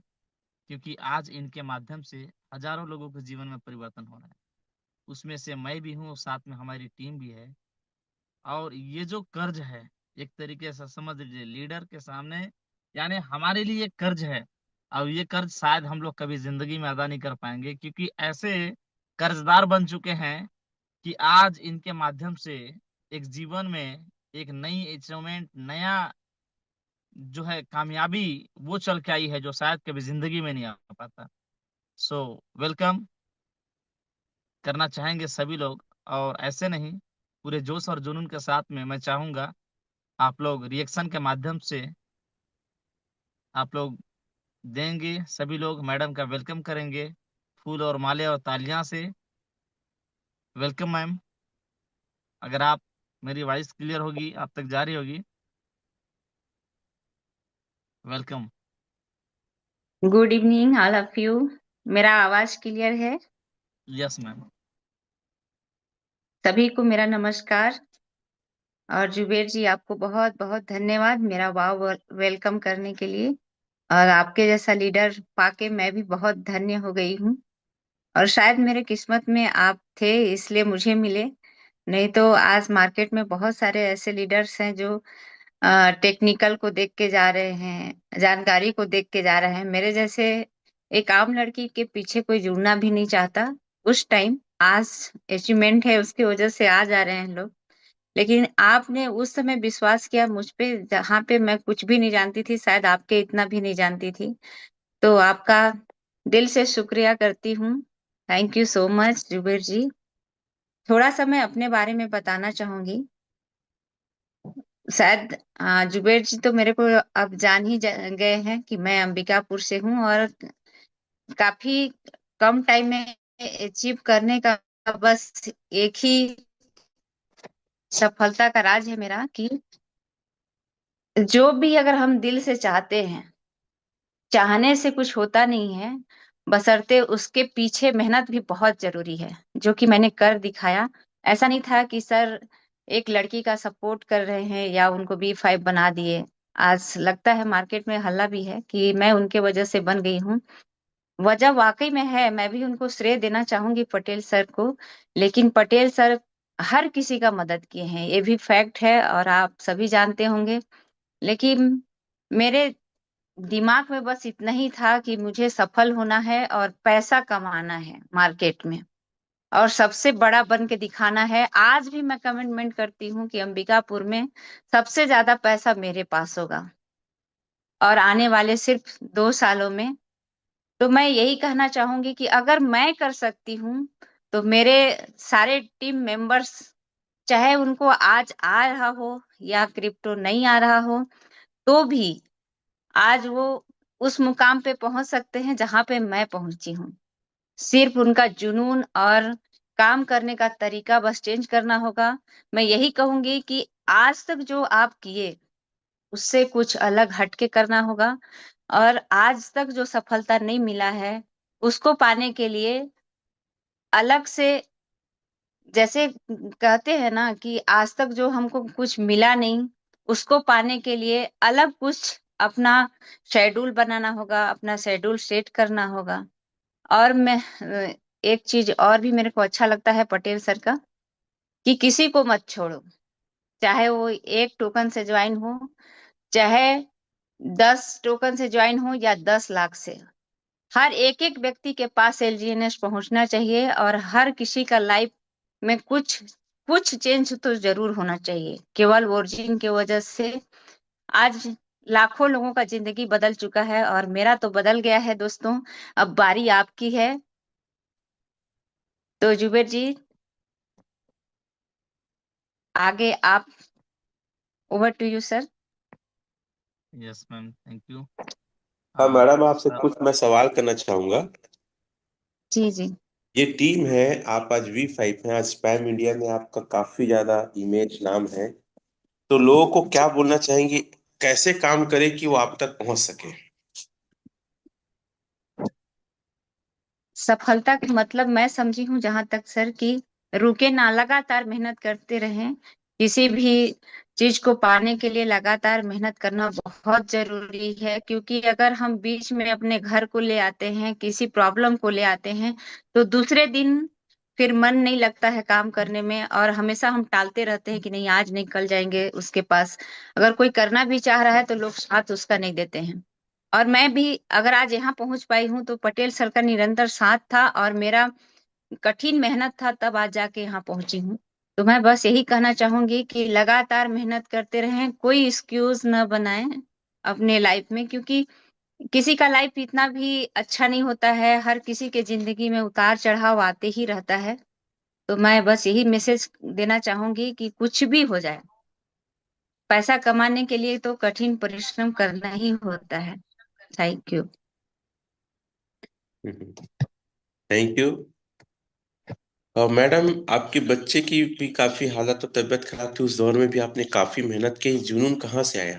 क्योंकि आज इनके माध्यम से हजारों लोगों के जीवन में परिवर्तन हो रहा है। उसमें से मैं भी हूँ, साथ में हमारी टीम भी है। और ये जो कर्ज है, एक तरीके से समझ लीजिए लीडर के सामने, यानी हमारे लिए कर्ज है। और ये कर्ज शायद हम लोग कभी जिंदगी में अदा नहीं कर पाएंगे, क्योंकि ऐसे कर्जदार बन चुके हैं कि आज इनके माध्यम से एक जीवन में एक नई अचीवमेंट, नया जो है कामयाबी वो चल के आई है, जो शायद कभी जिंदगी में नहीं आ पाता। सो वेलकम करना चाहेंगे सभी लोग। और ऐसे नहीं, पूरे जोश और जुनून के साथ में मैं चाहूंगा आप लोग रिएक्शन के माध्यम से आप लोग देंगे। सभी लोग मैडम का वेलकम करेंगे फूल और माले और तालियां से। Welcome ma'am. अगर आप, मेरी वॉइस क्लियर होगी, आप तक जा रही होगी। Welcome.
Good evening all of you. मेरा आवाज क्लियर है?
Yes ma'am.
सभी को मेरा नमस्कार। और जुबेर जी, आपको बहुत बहुत धन्यवाद मेरा वाव वेलकम करने के लिए। और आपके जैसा लीडर पाके मैं भी बहुत धन्य हो गई हूँ। और शायद मेरे किस्मत में आप थे, इसलिए मुझे मिले। नहीं तो आज मार्केट में बहुत सारे ऐसे लीडर्स हैं जो टेक्निकल को देख के जा रहे हैं, जानकारी को देख के जा रहे हैं। मेरे जैसे एक आम लड़की के पीछे कोई जुड़ना भी नहीं चाहता उस टाइम। आज अचीवमेंट है, उसकी वजह से आ जा रहे हैं लोग। लेकिन आपने उस समय विश्वास किया मुझ पे, जहाँ पे मैं कुछ भी नहीं जानती थी, शायद आपके इतना भी नहीं जानती थी। तो आपका दिल से शुक्रिया करती हूँ। Thank you so much Zuber ji. थोड़ा सा मैं अपने बारे में बताना चाहूंगी। शायद जुबेर जी तो मेरे को अब जान ही गए हैं कि मैं अंबिकापुर से हूँ। और काफी कम टाइम में अचीव करने का बस एक ही सफलता का राज है मेरा, कि जो भी अगर हम दिल से चाहते हैं, चाहने से कुछ होता नहीं है, बशर्ते उसके पीछे मेहनत भी बहुत जरूरी है, जो कि मैंने कर दिखाया। ऐसा नहीं था कि सर एक लड़की का सपोर्ट कर रहे हैं या उनको B5 बना दिए। आज लगता है मार्केट में हल्ला भी है कि मैं उनके वजह से बन गई हूँ। वजह वाकई में है, मैं भी उनको श्रेय देना चाहूंगी पटेल सर को। लेकिन पटेल सर हर किसी का मदद किए हैं, ये भी फैक्ट है और आप सभी जानते होंगे। लेकिन मेरे दिमाग में बस इतना ही था कि मुझे सफल होना है और पैसा कमाना है मार्केट में, और सबसे बड़ा बन के दिखाना है। आज भी मैं कमिटमेंट करती हूँ कि अंबिकापुर में सबसे ज्यादा पैसा मेरे पास होगा, और आने वाले सिर्फ 2 सालों में। तो मैं यही कहना चाहूंगी कि अगर मैं कर सकती हूँ, तो मेरे सारे टीम मेंबर्स, चाहे उनको आज आ रहा हो या क्रिप्टो नहीं आ रहा हो, तो भी आज वो उस मुकाम पे पहुंच सकते हैं जहां पे मैं पहुंची हूँ। सिर्फ उनका जुनून और काम करने का तरीका बस चेंज करना होगा। मैं यही कहूंगी कि आज तक जो आप किए, उससे कुछ अलग हटके करना होगा। और आज तक जो सफलता नहीं मिला है, उसको पाने के लिए अलग से, जैसे कहते हैं ना कि आज तक जो हमको कुछ मिला नहीं, उसको पाने के लिए अलग कुछ अपना शेड्यूल बनाना होगा, अपना शेड्यूल सेट करना होगा। और मैं एक चीज और भी मेरे को अच्छा लगता है पटेल सर का, कि किसी को मत छोड़ो। चाहे वो 1 टोकन से ज्वाइन हो, चाहे 10 टोकन से ज्वाइन हो, या 10 लाख से। हर एक एक व्यक्ति के पास LGNS पहुंचना चाहिए, और हर किसी का लाइफ में कुछ कुछ चेंज तो जरूर होना चाहिए। केवल ओरिजिन की वजह से आज लाखों लोगों का जिंदगी बदल चुका है, और मेरा तो बदल गया है दोस्तों। अब बारी आपकी है। तो जुबेर जी, आगे आप, over to you sir.
Yes ma'am, thank you.
हाँ मैडम, आपसे
सर,
कुछ मैं सवाल करना चाहूंगा।
जी जी।
ये टीम है, आप आज V5 है, आज स्पैम इंडिया में आपका काफी ज्यादा इमेज नाम है, तो लोगों को क्या बोलना चाहेंगे, कैसे काम करे कि वो आप तक पहुंच सके।
सफलता का मतलब मैं समझी हूँ जहां तक सर, कि रुके ना, लगातार मेहनत करते रहें। किसी भी चीज को पाने के लिए लगातार मेहनत करना बहुत जरूरी है। क्योंकि अगर हम बीच में अपने घर को ले आते हैं, किसी प्रॉब्लम को ले आते हैं, तो दूसरे दिन फिर मन नहीं लगता है काम करने में, और हमेशा हम टालते रहते हैं कि नहीं आज नहीं, कल जाएंगे उसके पास। अगर कोई करना भी चाह रहा है तो लोग साथ उसका नहीं देते हैं। और मैं भी अगर आज यहाँ पहुंच पाई हूँ, तो पटेल सर का निरंतर साथ था और मेरा कठिन मेहनत था, तब आज जाके यहाँ पहुंची हूँ। तो मैं बस यही कहना चाहूंगी कि लगातार मेहनत करते रहें, कोई एक्सक्यूज न बनाएं अपने लाइफ में। क्योंकि किसी का लाइफ इतना भी अच्छा नहीं होता है, हर किसी के जिंदगी में उतार चढ़ाव आते ही रहता है। तो मैं बस यही मैसेज देना चाहूंगी कि कुछ भी हो जाए, पैसा कमाने के लिए तो कठिन परिश्रम करना ही होता है। Thank you.
Thank you. और मैडम, आपके बच्चे की भी काफी हालत और तबीयत खराब थी, उस दौर में भी आपने काफी मेहनत की। जुनून कहाँ से आया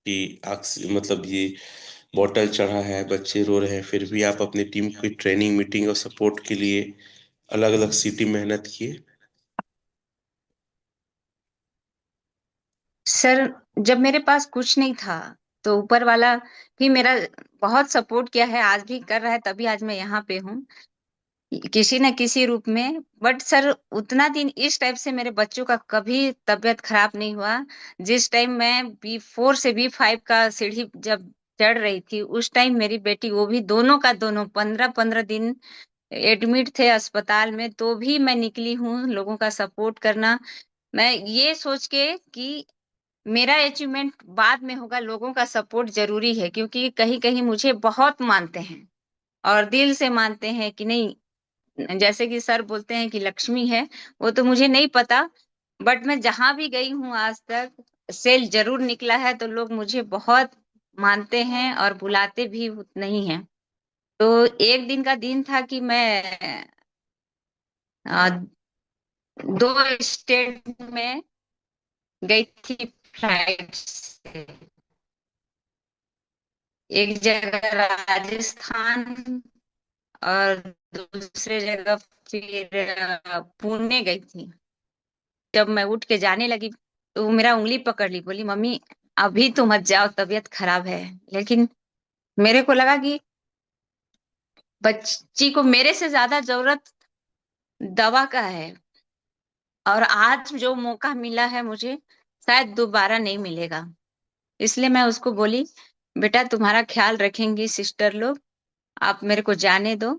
कि मतलब ये बॉटल चढ़ा है, बच्चे रो रहे हैं, फिर भी आप अपनी टीम की ट्रेनिंग मीटिंग और सपोर्ट के लिए अलग अलग सिटी मेहनत किए?
सर, जब मेरे पास कुछ नहीं था तो ऊपर वाला भी मेरा बहुत सपोर्ट किया है, आज भी कर रहा है, तभी आज मैं यहाँ पे हूँ किसी न किसी रूप में। बट सर, उतना दिन इस टाइप से मेरे बच्चों का कभी तबीयत खराब नहीं हुआ। जिस टाइम मैं B4 से B5 का सीढ़ी जब चढ़ रही थी, उस टाइम मेरी बेटी, वो भी दोनों का दोनों 15-15 दिन एडमिट थे अस्पताल में, तो भी मैं निकली हूँ लोगों का सपोर्ट करना। मैं ये सोच के कि मेरा अचीवमेंट बाद में होगा, लोगों का सपोर्ट जरूरी है, क्योंकि कहीं कहीं मुझे बहुत मानते हैं और दिल से मानते हैं कि नहीं। जैसे कि सर बोलते हैं कि लक्ष्मी है, वो तो मुझे नहीं पता, बट मैं जहां भी गई हूँ आज तक सेल जरूर निकला है, तो लोग मुझे बहुत मानते हैं और बुलाते भी नहीं हैं। तो एक दिन का दिन था कि मैं अ, 2 स्टेट में गई थी फ्लाइट से। एक जगह राजस्थान और दूसरे जगह फिर पुणे गई थी। जब मैं उठ के जाने लगी तो वो मेरा उंगली पकड़ ली, बोली मम्मी अभी तो मत जाओ, तबीयत खराब है। लेकिन मेरे को लगा कि बच्ची को मेरे से ज्यादा जरूरत दवा का है, और आज जो मौका मिला है मुझे, शायद दोबारा नहीं मिलेगा। इसलिए मैं उसको बोली, बेटा तुम्हारा ख्याल रखेंगी सिस्टर लोग, आप मेरे को जाने दो,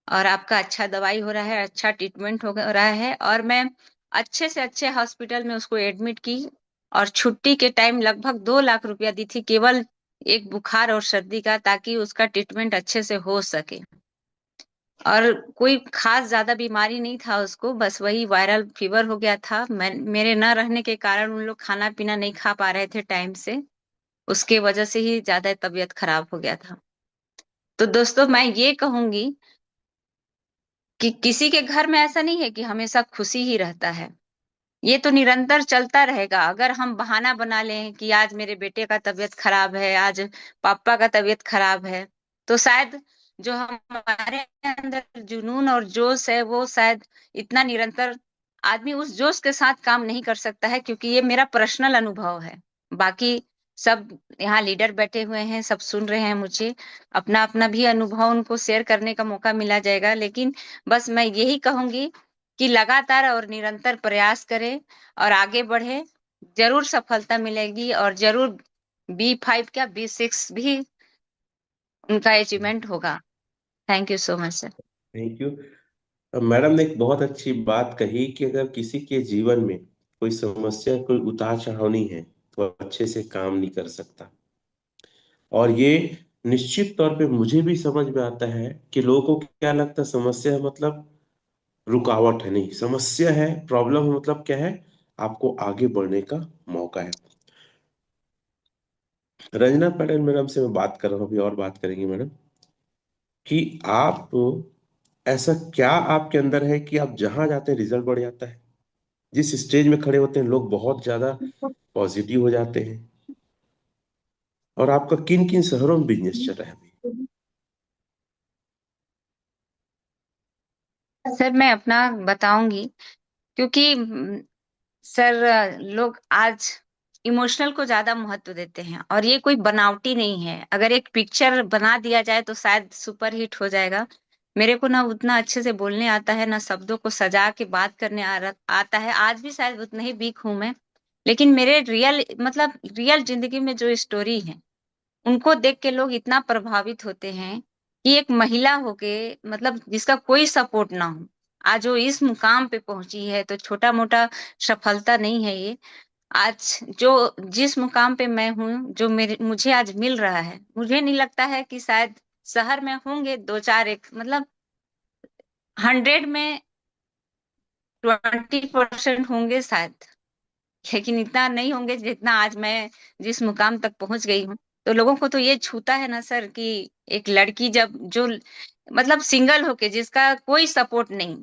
और आपका अच्छा दवाई हो रहा है, अच्छा ट्रीटमेंट हो रहा है। और मैं अच्छे से अच्छे हॉस्पिटल में उसको एडमिट की, और छुट्टी के टाइम लगभग 2 लाख रुपया दी थी, केवल एक बुखार और सर्दी का, ताकि उसका ट्रीटमेंट अच्छे से हो सके। और कोई खास ज्यादा बीमारी नहीं था उसको, बस वही वायरल फीवर हो गया था। मेरे न रहने के कारण उन लोग खाना पीना नहीं खा पा रहे थे टाइम से, उसके वजह से ही ज्यादा तबीयत खराब हो गया था। तो दोस्तों, मैं ये कहूंगी कि किसी के घर में ऐसा नहीं है कि हमेशा खुशी ही रहता है। ये तो निरंतर चलता रहेगा। अगर हम बहाना बना लें कि आज मेरे बेटे का तबीयत खराब है, आज पापा का तबीयत खराब है, तो शायद जो हमारे अंदर जुनून और जोश है, वो शायद इतना निरंतर आदमी उस जोश के साथ काम नहीं कर सकता है, क्योंकि ये मेरा पर्सनल अनुभव है। बाकी सब यहाँ लीडर बैठे हुए हैं, सब सुन रहे हैं मुझे, अपना अपना भी अनुभव उनको शेयर करने का मौका मिला जाएगा। लेकिन बस मैं यही कहूंगी कि लगातार और निरंतर प्रयास करें और आगे बढ़े, जरूर सफलता मिलेगी, और जरूर B5 क्या B6 भी उनका अचीवमेंट होगा। Thank you so much sir.
Thank you. Madam ने एक बहुत अच्छी बात कही कि अगर किसी के जीवन में कोई समस्या, कोई उतार चढ़ाव नहीं है, तो अच्छे से काम नहीं कर सकता। और ये निश्चित तौर पे मुझे भी समझ में आता है कि लोगों को क्या लगता है, समस्या है मतलब रुकावट है। नहीं, समस्या है, प्रॉब्लम है मतलब क्या है, आपको आगे बढ़ने का मौका है। रंजना पटेल मैडम से मैं बात कर रहा हूँ, अभी और बात करेंगे मैडम, कि आप, ऐसा क्या आपके अंदर है कि आप जहां जाते हैं रिजल्ट बढ़ जाता है, जिस स्टेज में खड़े होते हैं लोग बहुत ज्यादा पॉजिटिव हो जाते हैं? और आपका किन किन शहरों में बिजनेस चल रहा है अभी?
सर, मैं अपना बताऊंगी, क्योंकि सर, लोग आज इमोशनल को ज्यादा महत्व देते हैं, और ये कोई बनावटी नहीं है। अगर एक पिक्चर बना दिया जाए तो शायद सुपर हिट हो जाएगा। मेरे को ना उतना अच्छे से बोलने आता है, ना शब्दों को सजा के बात करने आता है, आज भी शायद उतना ही वीक हूं मैं। लेकिन मेरे रियल, मतलब रियल जिंदगी में जो स्टोरी है, उनको देख के लोग इतना प्रभावित होते हैं कि एक महिला होके, मतलब जिसका कोई सपोर्ट ना हो, आज वो इस मुकाम पे पहुंची है, तो छोटा मोटा सफलता नहीं है ये। आज जो जिस मुकाम पे मैं हूँ, जो मेरे मुझे आज मिल रहा है, मुझे नहीं लगता है कि शायद शहर में होंगे दो चार, एक मतलब 100 में 20% होंगे शायद, लेकिन इतना नहीं होंगे जितना आज मैं जिस मुकाम तक पहुंच गई हूँ। तो लोगों को तो ये छूता है ना सर कि एक लड़की जब जो मतलब सिंगल होके जिसका कोई सपोर्ट नहीं,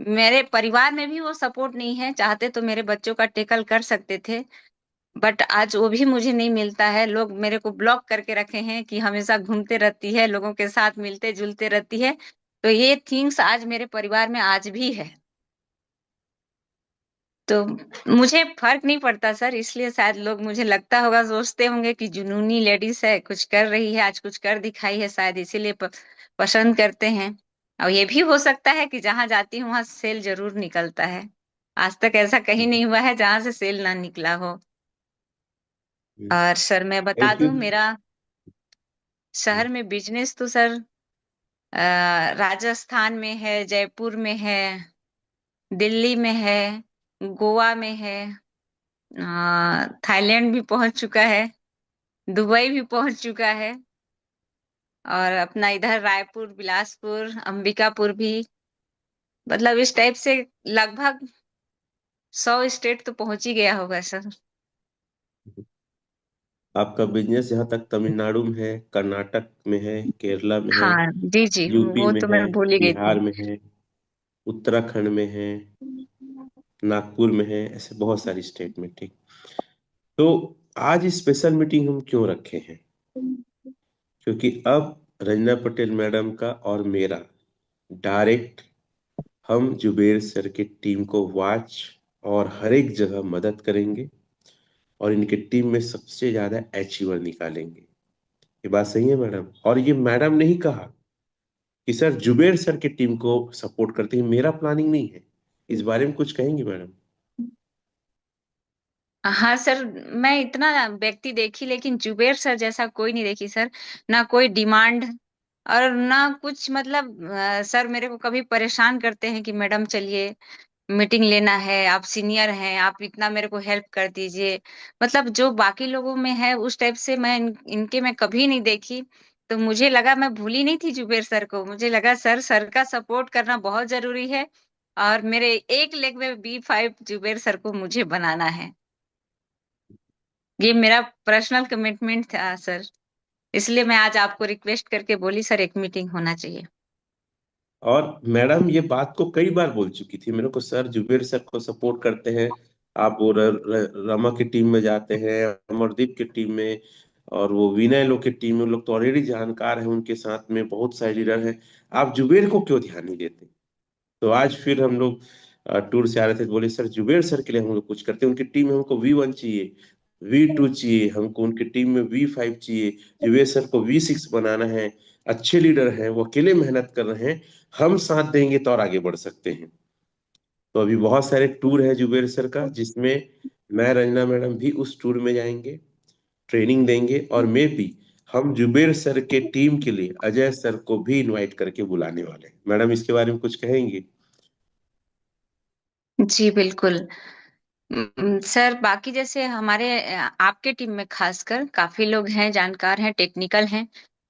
मेरे परिवार में भी वो सपोर्ट नहीं है, चाहते तो मेरे बच्चों का टेकल कर सकते थे, बट आज वो भी मुझे नहीं मिलता है। लोग मेरे को ब्लॉक करके रखे हैं कि हमेशा घूमते रहती है, लोगों के साथ मिलते जुलते रहती है। तो ये थिंग्स आज मेरे परिवार में आज भी है। तो मुझे फर्क नहीं पड़ता सर, इसलिए शायद लोग मुझे लगता होगा, सोचते होंगे कि जुनूनी लेडीज है, कुछ कर रही है, आज कुछ कर दिखाई है, शायद इसीलिए पसंद करते हैं। और ये भी हो सकता है कि जहां जाती हूँ वहां सेल जरूर निकलता है। आज तक ऐसा कहीं नहीं हुआ है जहां से सेल ना निकला हो। और सर मैं बता
थैंक यू।
दूं, मेरा शहर में बिजनेस तो सर राजस्थान में है, जयपुर में है, दिल्ली में है, गोवा में है, थाईलैंड भी पहुंच चुका है, दुबई भी पहुंच चुका है, और अपना इधर रायपुर, बिलासपुर, अंबिकापुर भी, मतलब इस टाइप से लगभग 100 स्टेट तो पहुंच ही गया होगा सर।
आपका बिजनेस यहाँ तक तमिलनाडु में है, कर्नाटक में है, केरला में है,
हाँ जी जी,
यूपी
वो
में
तो
है,
मैं भूल ही गई थी।
बिहार में है, उत्तराखंड में है, नागपुर में है, ऐसे बहुत सारी स्टेट में। ठीक। तो आज स्पेशल मीटिंग हम क्यों रखे हैं? क्योंकि अब रंजना पटेल मैडम का और मेरा डायरेक्ट, हम जुबेर सर की टीम को वॉच और हर एक जगह मदद करेंगे और इनके टीम में सबसे ज्यादा अचीवर निकालेंगे। ये बात सही है मैडम? और ये मैडम ने ही कहा कि सर जुबेर सर की टीम को सपोर्ट करते हैं, मेरा प्लानिंग नहीं है। इस बारे में कुछ कहेंगे मैडम?
हाँ सर, मैं इतना व्यक्ति देखी लेकिन जुबेर सर जैसा कोई नहीं देखी सर। ना कोई डिमांड और ना कुछ, मतलब सर मेरे को कभी परेशान करते हैं कि मैडम चलिए मीटिंग लेना है, आप सीनियर हैं, आप इतना मेरे को हेल्प कर दीजिए। मतलब जो बाकी लोगों में है उस टाइप से मैं इनके में कभी नहीं देखी। तो मुझे लगा, मैं भूली नहीं थी जुबेर सर को, मुझे लगा सर सर का सपोर्ट करना बहुत जरूरी है, और मेरे एक लेग में B5 जुबेर सर को मुझे बनाना है। ये मेरा पर्सनल कमिटमेंट था सर, इसलिए मैं आज आपको रिक्वेस्ट करके बोली सर एक मीटिंग होना चाहिए।
और मैडम ये बात को कई बार बोल चुकी थी मेरे को, सर जुबेर सर को सपोर्ट करते हैं, आप वो रमा की टीम में जाते हैं, अमरदीप की टीम में, और वो विनय लोग की टीम में, लोग तो ऑलरेडी जानकार हैं, उनके साथ में बहुत सारे लीडर हैं, आप जुबेर को क्यों ध्यान नहीं देते? तो आज फिर हम लोग टूर से आ रहे थे तो बोले सर जुबेर सर के लिए हम लोग कुछ करते हैं, उनकी टीम में हमको V1 चाहिए, V2 चाहिए, हमको उनकी टीम में V5 चाहिए, जुबेर सर को V6 बनाना है। अच्छे लीडर हैं, वो अकेले मेहनत कर रहे हैं, हम साथ देंगे तो और आगे बढ़ सकते हैं। तो अभी बहुत सारे टूर है जुबेर सर का, जिसमें मैं, रंजना मैडम भी उस टूर में जाएंगे, ट्रेनिंग देंगे, और मैं भी, हम जुबेर सर के टीम के लिए अजय सर को भी इनवाइट करके बुलाने वाले हैं। मैडम इसके बारे में कुछ कहेंगे?
जी बिल्कुल। सर बाकी जैसे हमारे आपके टीम में खासकर काफी लोग हैं, जानकार हैं, टेक्निकल हैं,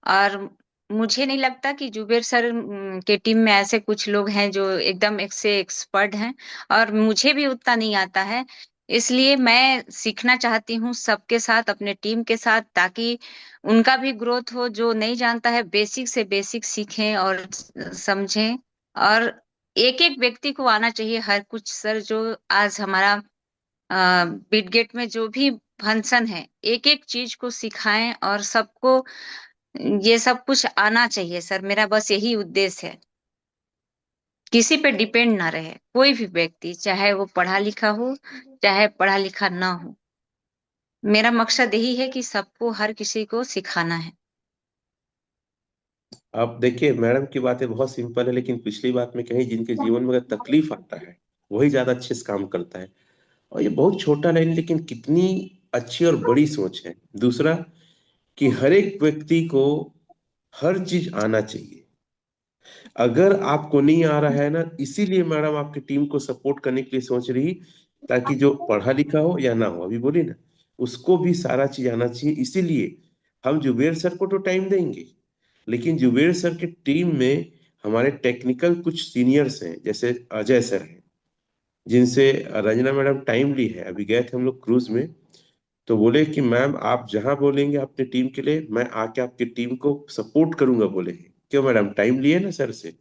और मुझे नहीं लगता कि जुबेर सर के टीम में ऐसे कुछ लोग हैं जो एकदम एक से एक्सपर्ट हैं, और मुझे भी उतना नहीं आता है। इसलिए मैं सीखना चाहती हूँ सबके साथ, अपने टीम के साथ, ताकि उनका भी ग्रोथ हो। जो नहीं जानता है बेसिक से बेसिक सीखें और समझें। और एक एक व्यक्ति को आना चाहिए हर कुछ सर। जो आज हमारा बिटगेट में जो भी फंक्शन है, एक एक चीज को सिखाएं और सबको ये सब कुछ आना चाहिए सर। मेरा बस यही उद्देश्य है, किसी पे डिपेंड ना रहे कोई भी व्यक्ति, चाहे वो पढ़ा लिखा हो चाहे पढ़ा लिखा ना हो। मेरा मकसद यही है कि सबको, हर किसी को सिखाना है।
अब देखिए मैडम की बातें बहुत सिंपल है, लेकिन पिछली बात में कही, जिनके जीवन में अगर तकलीफ आता है वही ज्यादा अच्छे से काम करता है। और ये बहुत छोटा लाइन, लेकिन कितनी अच्छी और बड़ी सोच है। दूसरा, कि हर एक व्यक्ति को हर चीज आना चाहिए। अगर आपको नहीं आ रहा है ना, इसीलिए मैडम आपकी टीम को सपोर्ट करने के लिए सोच रही, ताकि जो पढ़ा लिखा हो या ना हो, अभी बोली ना, उसको भी सारा चीज आना चाहिए। इसीलिए हम जुबेर सर को तो टाइम देंगे, लेकिन जुबेर सर की टीम में हमारे टेक्निकल कुछ सीनियर्स हैं, जैसे अजय सर हैं, जिनसे रंजना मैडम टाइमली है, अभी गए थे हम लोग क्रूज में, तो बोले कि मैम आप जहां बोलेंगे अपनी टीम के लिए मैं आके आपकी टीम को सपोर्ट करूंगा, बोले। क्यों मैडम, टाइम लिए ना सर से?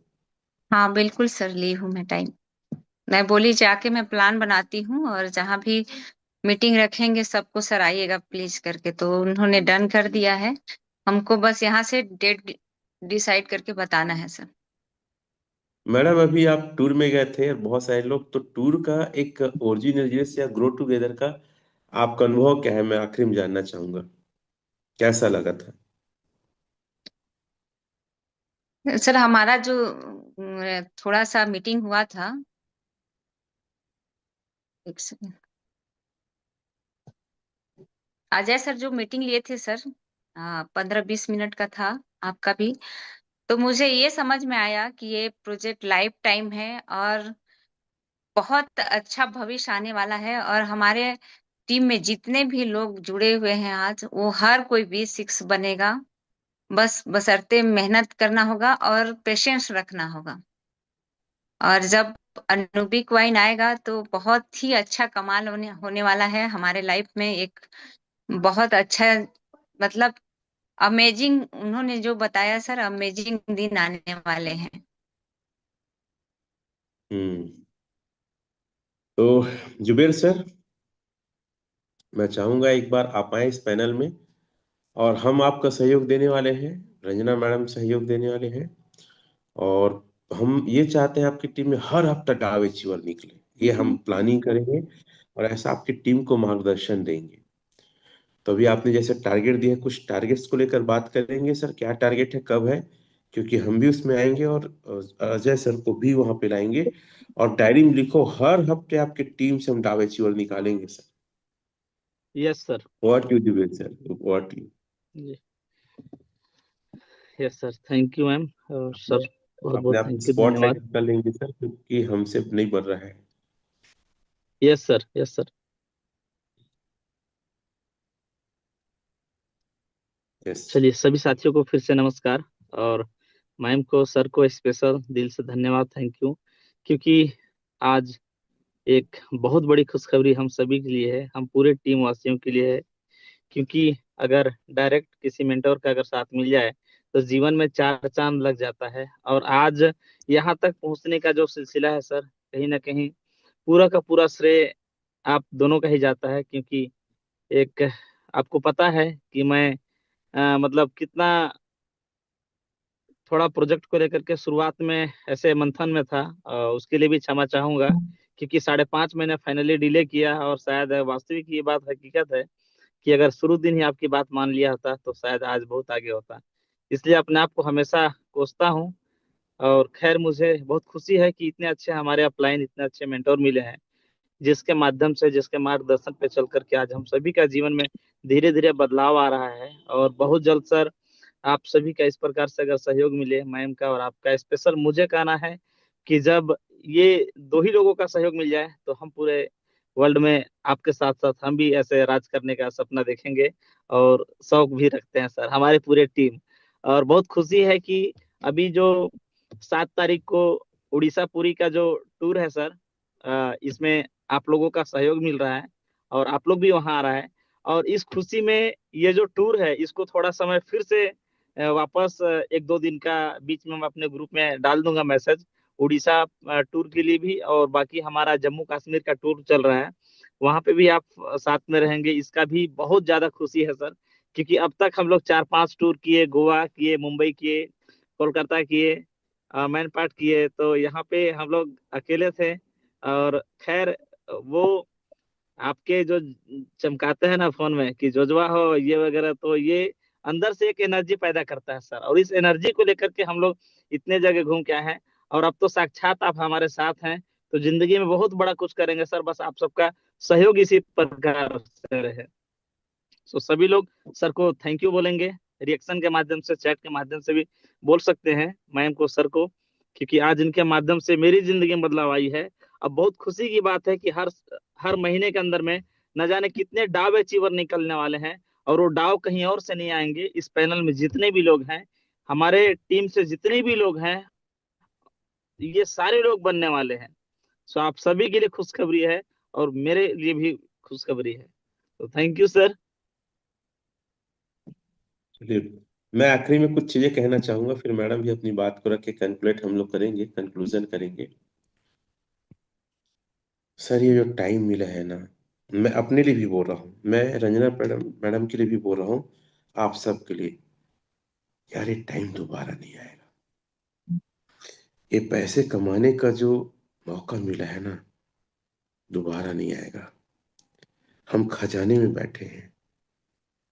हाँ बिल्कुल सर, ली हूँ मैं टाइम। मैं बोली जाके मैं प्लान बनाती हूँ, और जहाँ भी मीटिंग रखेंगे सबको सर आइएगा प्लीज करके, तो उन्होंने डन कर दिया है। हमको बस यहाँ से डेट डिसाइड करके बताना है सर।
मैडम अभी आप टूर में गए थे और बहुत सारे लोग, तो टूर का एक ओरिजिनल या ग्रो टुगेदर का आपका अनुभव क्या है, मैं आखिरी में जानना चाहूंगा, कैसा लगा था?
सर हमारा जो थोड़ा सा मीटिंग हुआ था, एक सेकंड, अजय सर जो मीटिंग लिए थे सर, 15-20 मिनट का था आपका भी। तो मुझे ये समझ में आया कि ये प्रोजेक्ट लाइफ टाइम है और बहुत अच्छा भविष्य आने वाला है, और हमारे टीम में जितने भी लोग जुड़े हुए हैं आज, वो हर कोई V6 बनेगा। बस बशर्ते मेहनत करना होगा और पेशेंस रखना होगा। और जब अनूबिक वाइन आएगा तो बहुत ही अच्छा कमाल होने वाला है हमारे लाइफ में। एक बहुत अच्छा, मतलब अमेजिंग, उन्होंने जो बताया सर, अमेजिंग दिन आने वाले हैं।
हम्म। तो जुबेर सर, मैं चाहूंगा एक बार आप आए इस पैनल में, और हम आपका सहयोग देने वाले हैं, रंजना मैडम सहयोग देने वाले हैं। और हम ये चाहते हैं आपकी टीम में हर हफ्ता डाव अचीवर निकले, ये हम प्लानिंग करेंगे और ऐसा आपकी टीम को मार्गदर्शन देंगे। तो अभी आपने जैसे टारगेट दिया, कुछ टारगेट्स को लेकर बात करेंगे सर, क्या टारगेट है, कब है? क्योंकि हम भी उसमें आएंगे और अजय सर को भी वहां पे लाएंगे। और डायरी में लिखो, हर हफ्ते आपकी टीम से हम डाव अचीवर निकालेंगे sir.
Yes sir.
What you do sir, what you.
Yes sir, thank you ma'am. और सर बहुत
अपने
बहुत
आप
थैंक यू,
स्पॉट
धन्यवाद।
कर लेंगे सर, क्योंकि हमसे नहीं बढ़ रहा है।
Yes sir, yes sir.
Yes.
चलिए, सभी साथियों को फिर से नमस्कार। और मैम को, सर को स्पेशल दिल से धन्यवाद, थैंक यू। क्योंकि आज एक बहुत बड़ी खुशखबरी हम सभी के लिए है, हम पूरे टीम वासियों के लिए है। क्योंकि अगर डायरेक्ट किसी मेंटोर का अगर साथ मिल जाए तो जीवन में चार चांद लग जाता है। और आज यहाँ तक पहुंचने का जो सिलसिला है सर, कहीं ना कहीं पूरा का पूरा श्रेय आप दोनों का ही जाता है। क्योंकि एक, आपको पता है कि मैं मतलब कितना थोड़ा प्रोजेक्ट को लेकर के शुरुआत में ऐसे मंथन में था। उसके लिए भी क्षमा चाहूंगा, क्योंकि 5.5 महीने फाइनली डिले किया। और शायद वास्तविक ये बात हकीकत है कि अगर शुरू दिन ही आपकी बात मान लिया होता तो शायद आज बहुत आगे होता। इसलिए अपने आप को हमेशा कोसता हूँ। और खैर, मुझे बहुत खुशी है कि इतने अच्छे हमारे अपलाइन, इतने अच्छे मेंटोर मिले हैं, जिसके माध्यम से, जिसके मार्गदर्शन पे चल करके आज हम सभी का जीवन में धीरे धीरे बदलाव आ रहा है। और बहुत जल्द सर, आप सभी का इस प्रकार से अगर सहयोग मिले, मैम का और आपका, स्पेशल मुझे कहना है कि जब ये दो ही लोगों का सहयोग मिल जाए तो हम पूरे वर्ल्ड में आपके साथ साथ हम भी ऐसे राज करने का सपना देखेंगे। और शौक भी रखते हैं सर, हमारे पूरे टीम। और बहुत खुशी है कि अभी जो 7 तारीख को उड़ीसा पुरी का जो टूर है सर, इसमें आप लोगों का सहयोग मिल रहा है और आप लोग भी वहां आ रहा है। और इस खुशी में ये जो टूर है, इसको थोड़ा समय फिर से वापस 1-2 दिन का बीच में मैं अपने ग्रुप में डाल दूंगा मैसेज, उड़ीसा टूर के लिए भी। और बाकी हमारा जम्मू कश्मीर का टूर चल रहा है, वहां पे भी आप साथ में रहेंगे, इसका भी बहुत ज्यादा खुशी है सर। क्योंकि अब तक हम लोग 4-5 टूर किए, गोवा किए, मुंबई किए, कोलकाता किए, मैन पार्ट किए, तो यहाँ पे हम लोग अकेले थे। और खैर, वो आपके जो चमकाते हैं ना फोन में कि जोजवा हो ये वगैरह, तो ये अंदर से एक एनर्जी पैदा करता है सर। और इस एनर्जी को लेकर के हम लोग इतने जगह घूम के आए हैं। और अब तो साक्षात आप हमारे साथ हैं, तो जिंदगी में बहुत बड़ा कुछ करेंगे सर। बस आप सबका सहयोग इसी प्रकार से रहे। सो सभी लोग सर को थैंक यू बोलेंगे, रिएक्शन के माध्यम से, चैट के माध्यम से भी बोल सकते हैं मैम को, सर को। क्योंकि आज इनके माध्यम से मेरी जिंदगी में बदलाव आई है। अब बहुत खुशी की बात है कि हर हर महीने के अंदर में न जाने कितने डाव अचीवर निकलने वाले हैं। और वो डाव कहीं और से नहीं आएंगे, इस पैनल में जितने भी लोग हैं, हमारे टीम से जितने भी लोग हैं, ये सारे लोग बनने वाले हैं। सो आप सभी के लिए खुशखबरी है और मेरे लिए भी खुशखबरी है। तो थैंक यू सर।
चलिए, मैं आखिरी में कुछ चीजें कहना चाहूंगा, फिर मैडम भी अपनी बात को रख के कंक्लूड हम लोग करेंगे, कंक्लूजन करेंगे। सर ये जो टाइम मिला है ना, मैं अपने लिए भी बोल रहा हूँ, मैं रंजना मैडम मैडम के लिए भी बोल रहा हूँ, आप सबके लिए, यार ये टाइम दोबारा नहीं आएगा। ये पैसे कमाने का जो मौका मिला है ना, दोबारा नहीं आएगा। हम खजाने में बैठे हैं,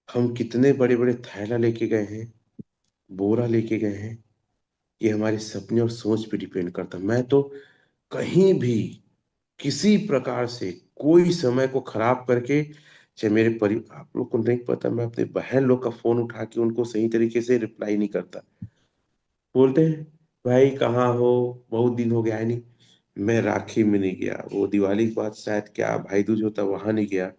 हम कितने बड़े बड़े थैला लेके गए हैं, बोरा लेके गए हैं, ये हमारे सपने और सोच पे डिपेंड करता है। मैं तो कहीं भी किसी प्रकार से कोई समय को खराब करके, चाहे मेरे आप लोग को नहीं पता, मैं अपने बहन लोग का फोन उठा के उनको सही तरीके से रिप्लाई नहीं करता। बोलते हैं भाई कहाँ हो, बहुत दिन हो गया है नहीं। मैं राखी में नहीं गया, वो दिवाली के बाद शायद क्या भाई दूज होता वहां नहीं गया।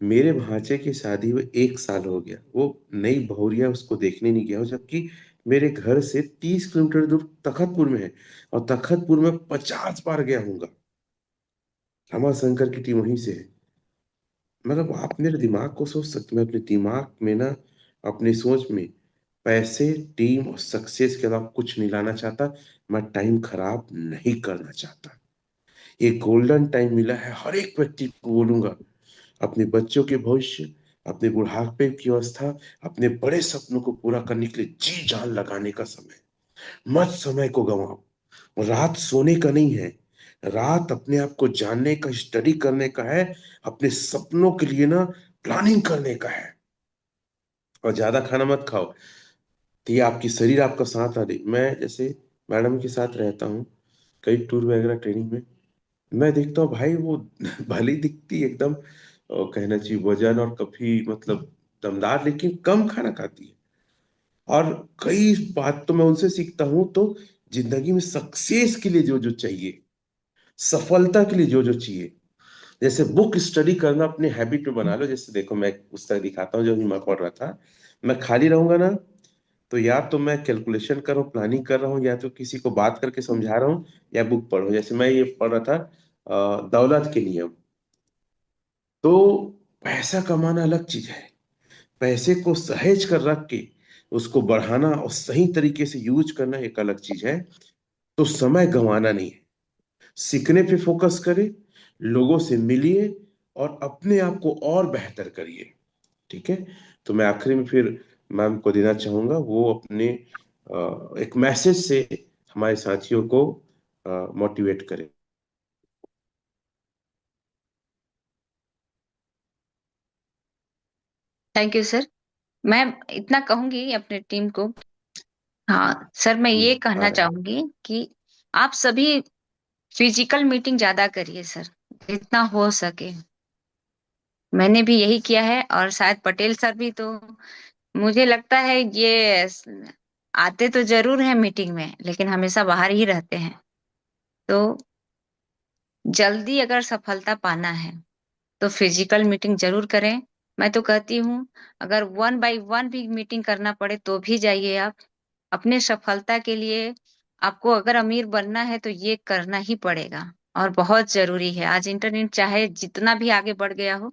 मेरे भांजे की शादी हुए 1 साल हो गया, वो नई बहुरिया उसको देखने नहीं गया हूं, जबकि मेरे घर से 30 किलोमीटर दूर तखतपुर में है, और तखतपुर में 50 बार गया हूँगा। रमा शंकर की टीम वहीं से है। मतलब आप मेरे दिमाग को सोच सकते, मैं अपने दिमाग में ना, अपनी सोच में पैसे, टीम और सक्सेस के अलावा कुछ नहीं लाना चाहता। मैं टाइम खराब नहीं करना चाहता। ये गोल्डन टाइम मिला है, हर एक व्यक्ति को बोलूंगा, अपने बच्चों के भविष्य, अपने बुढ़ापे की अवस्था, अपने बड़े सपनों को पूरा करने के लिए जी जान लगाने का समय। मत समय को गंवाओ। रात सोने का नहीं है, रात अपने आप को जानने का, स्टडी करने का है, अपने सपनों के लिए ना प्लानिंग करने का है। और ज्यादा खाना मत खाओ, तो ये आपकी शरीर आपका साथ आ रही। मैं जैसे मैडम के साथ रहता हूँ कई टूर वगैरह ट्रेनिंग में, मैं देखता हूँ भाई वो भली दिखती एकदम, कहना चाहिए वजन और काफी मतलब दमदार, लेकिन कम खाना खाती है। और कई बात तो मैं उनसे सीखता हूँ। तो जिंदगी में सक्सेस के लिए जो जो चाहिए, सफलता के लिए जो जो चाहिए, जैसे बुक स्टडी करना अपने हैबिट में बना लो। जैसे देखो मैं उस तरह दिखाता हूँ, जो भी मैं पढ़ रहा था, मैं खाली रहूंगा ना, तो या तो मैं कैलकुलेशन कर रहा हूँ, प्लानिंग कर रहा हूँ, या तो किसी को बात करके समझा रहा हूँ, या बुक पढ़ रहा हूँ। जैसे मैं ये पढ़ रहा था दौलत के नियम। तो पैसा कमाना अलग चीज है, पैसे को सहेज कर रख के उसको बढ़ाना और सही तरीके से यूज करना एक अलग चीज है। तो समय गंवाना नहीं है, सीखने पे फोकस करें, लोगों से मिलिए और अपने आप को और बेहतर करिए। ठीक है। तो मैं आखिरी में फिर मैम को देना चाहूंगा, वो अपने एक मैसेज से हमारे साथियों को मोटिवेट करें।
Thank you sir. मैं इतना कहूंगी अपने टीम को। हाँ सर, मैं ये
आ
कहना
रहा है।
चाहूंगी कि आप सभी फिजिकल मीटिंग ज्यादा करिए सर, जितना हो सके। मैंने भी यही किया है, और शायद पटेल सर भी। तो मुझे लगता है ये आते तो जरूर हैं मीटिंग में, लेकिन हमेशा बाहर ही रहते हैं। तो जल्दी अगर सफलता पाना है तो फिजिकल मीटिंग जरूर करें। मैं तो कहती हूँ, अगर 1 बाय 1 भी मीटिंग करना पड़े तो भी जाइए आप। अपने सफलता के लिए आपको अगर अमीर बनना है तो ये करना ही पड़ेगा, और बहुत जरूरी है। आज इंटरनेट चाहे जितना भी आगे बढ़ गया हो,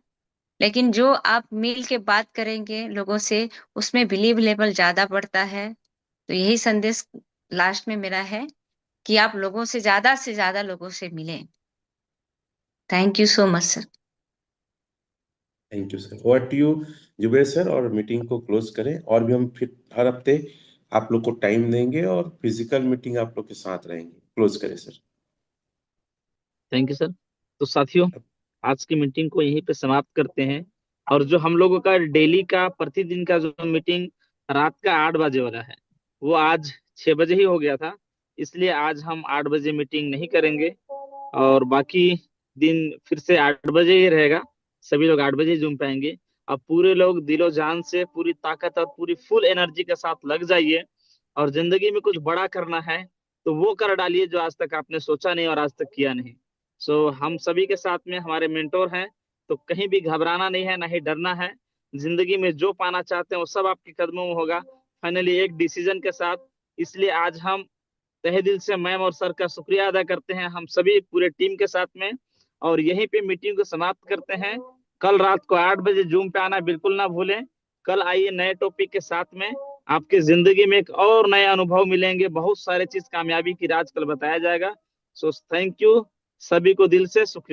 लेकिन जो आप मिल के बात करेंगे लोगों से, उसमें बिलीव लेवल ज्यादा बढ़ता है। तो यही संदेश लास्ट में मेरा है कि आप लोगों से ज्यादा लोगों से मिलें। Thank you so much sir.
Thank you sir, over to you Zuber sir, और मीटिंग को क्लोज करें। और भी हम फिर हर हफ्ते आप लोग को टाइम देंगे और फिजिकल मीटिंग आप लोग के साथ रहेंगे। क्लोज करें सर।
Thank you sir. तो साथियों, आज की मीटिंग को यहीं पे समाप्त करते हैं। और जो हम लोगों का डेली का प्रतिदिन का जो मीटिंग रात का 8 बजे वाला है, वो आज 6 बजे ही हो गया था। इसलिए आज हम 8 बजे मीटिंग नहीं करेंगे, और बाकी दिन फिर से 8 बजे ही रहेगा। सभी लोग 8 बजे जुम पाएंगे। अब पूरे लोग दिलो जान से, पूरी ताकत और पूरी फुल एनर्जी के साथ लग जाइए। और जिंदगी में कुछ बड़ा करना है तो वो कर डालिए जो आज तक आपने सोचा नहीं और आज तक किया नहीं। हम सभी के साथ में हमारे मेंटोर हैं। तो कहीं भी घबराना नहीं है, ना ही डरना है। जिंदगी में जो पाना चाहते हैं वो सब आपके कदमों में होगा, फाइनली एक डिसीजन के साथ। इसलिए आज हम तहे दिल से मैम और सर का शुक्रिया अदा करते हैं, हम सभी पूरे टीम के साथ में। और यहीं पे मीटिंग को समाप्त करते हैं। कल रात को 8 बजे जूम पे आना बिल्कुल ना भूलें। कल आइए नए टॉपिक के साथ में, आपकी जिंदगी में एक और नए अनुभव मिलेंगे, बहुत सारे चीज कामयाबी की राज कल बताया जाएगा। सो थैंक यू, सभी को दिल से शुक्रिया।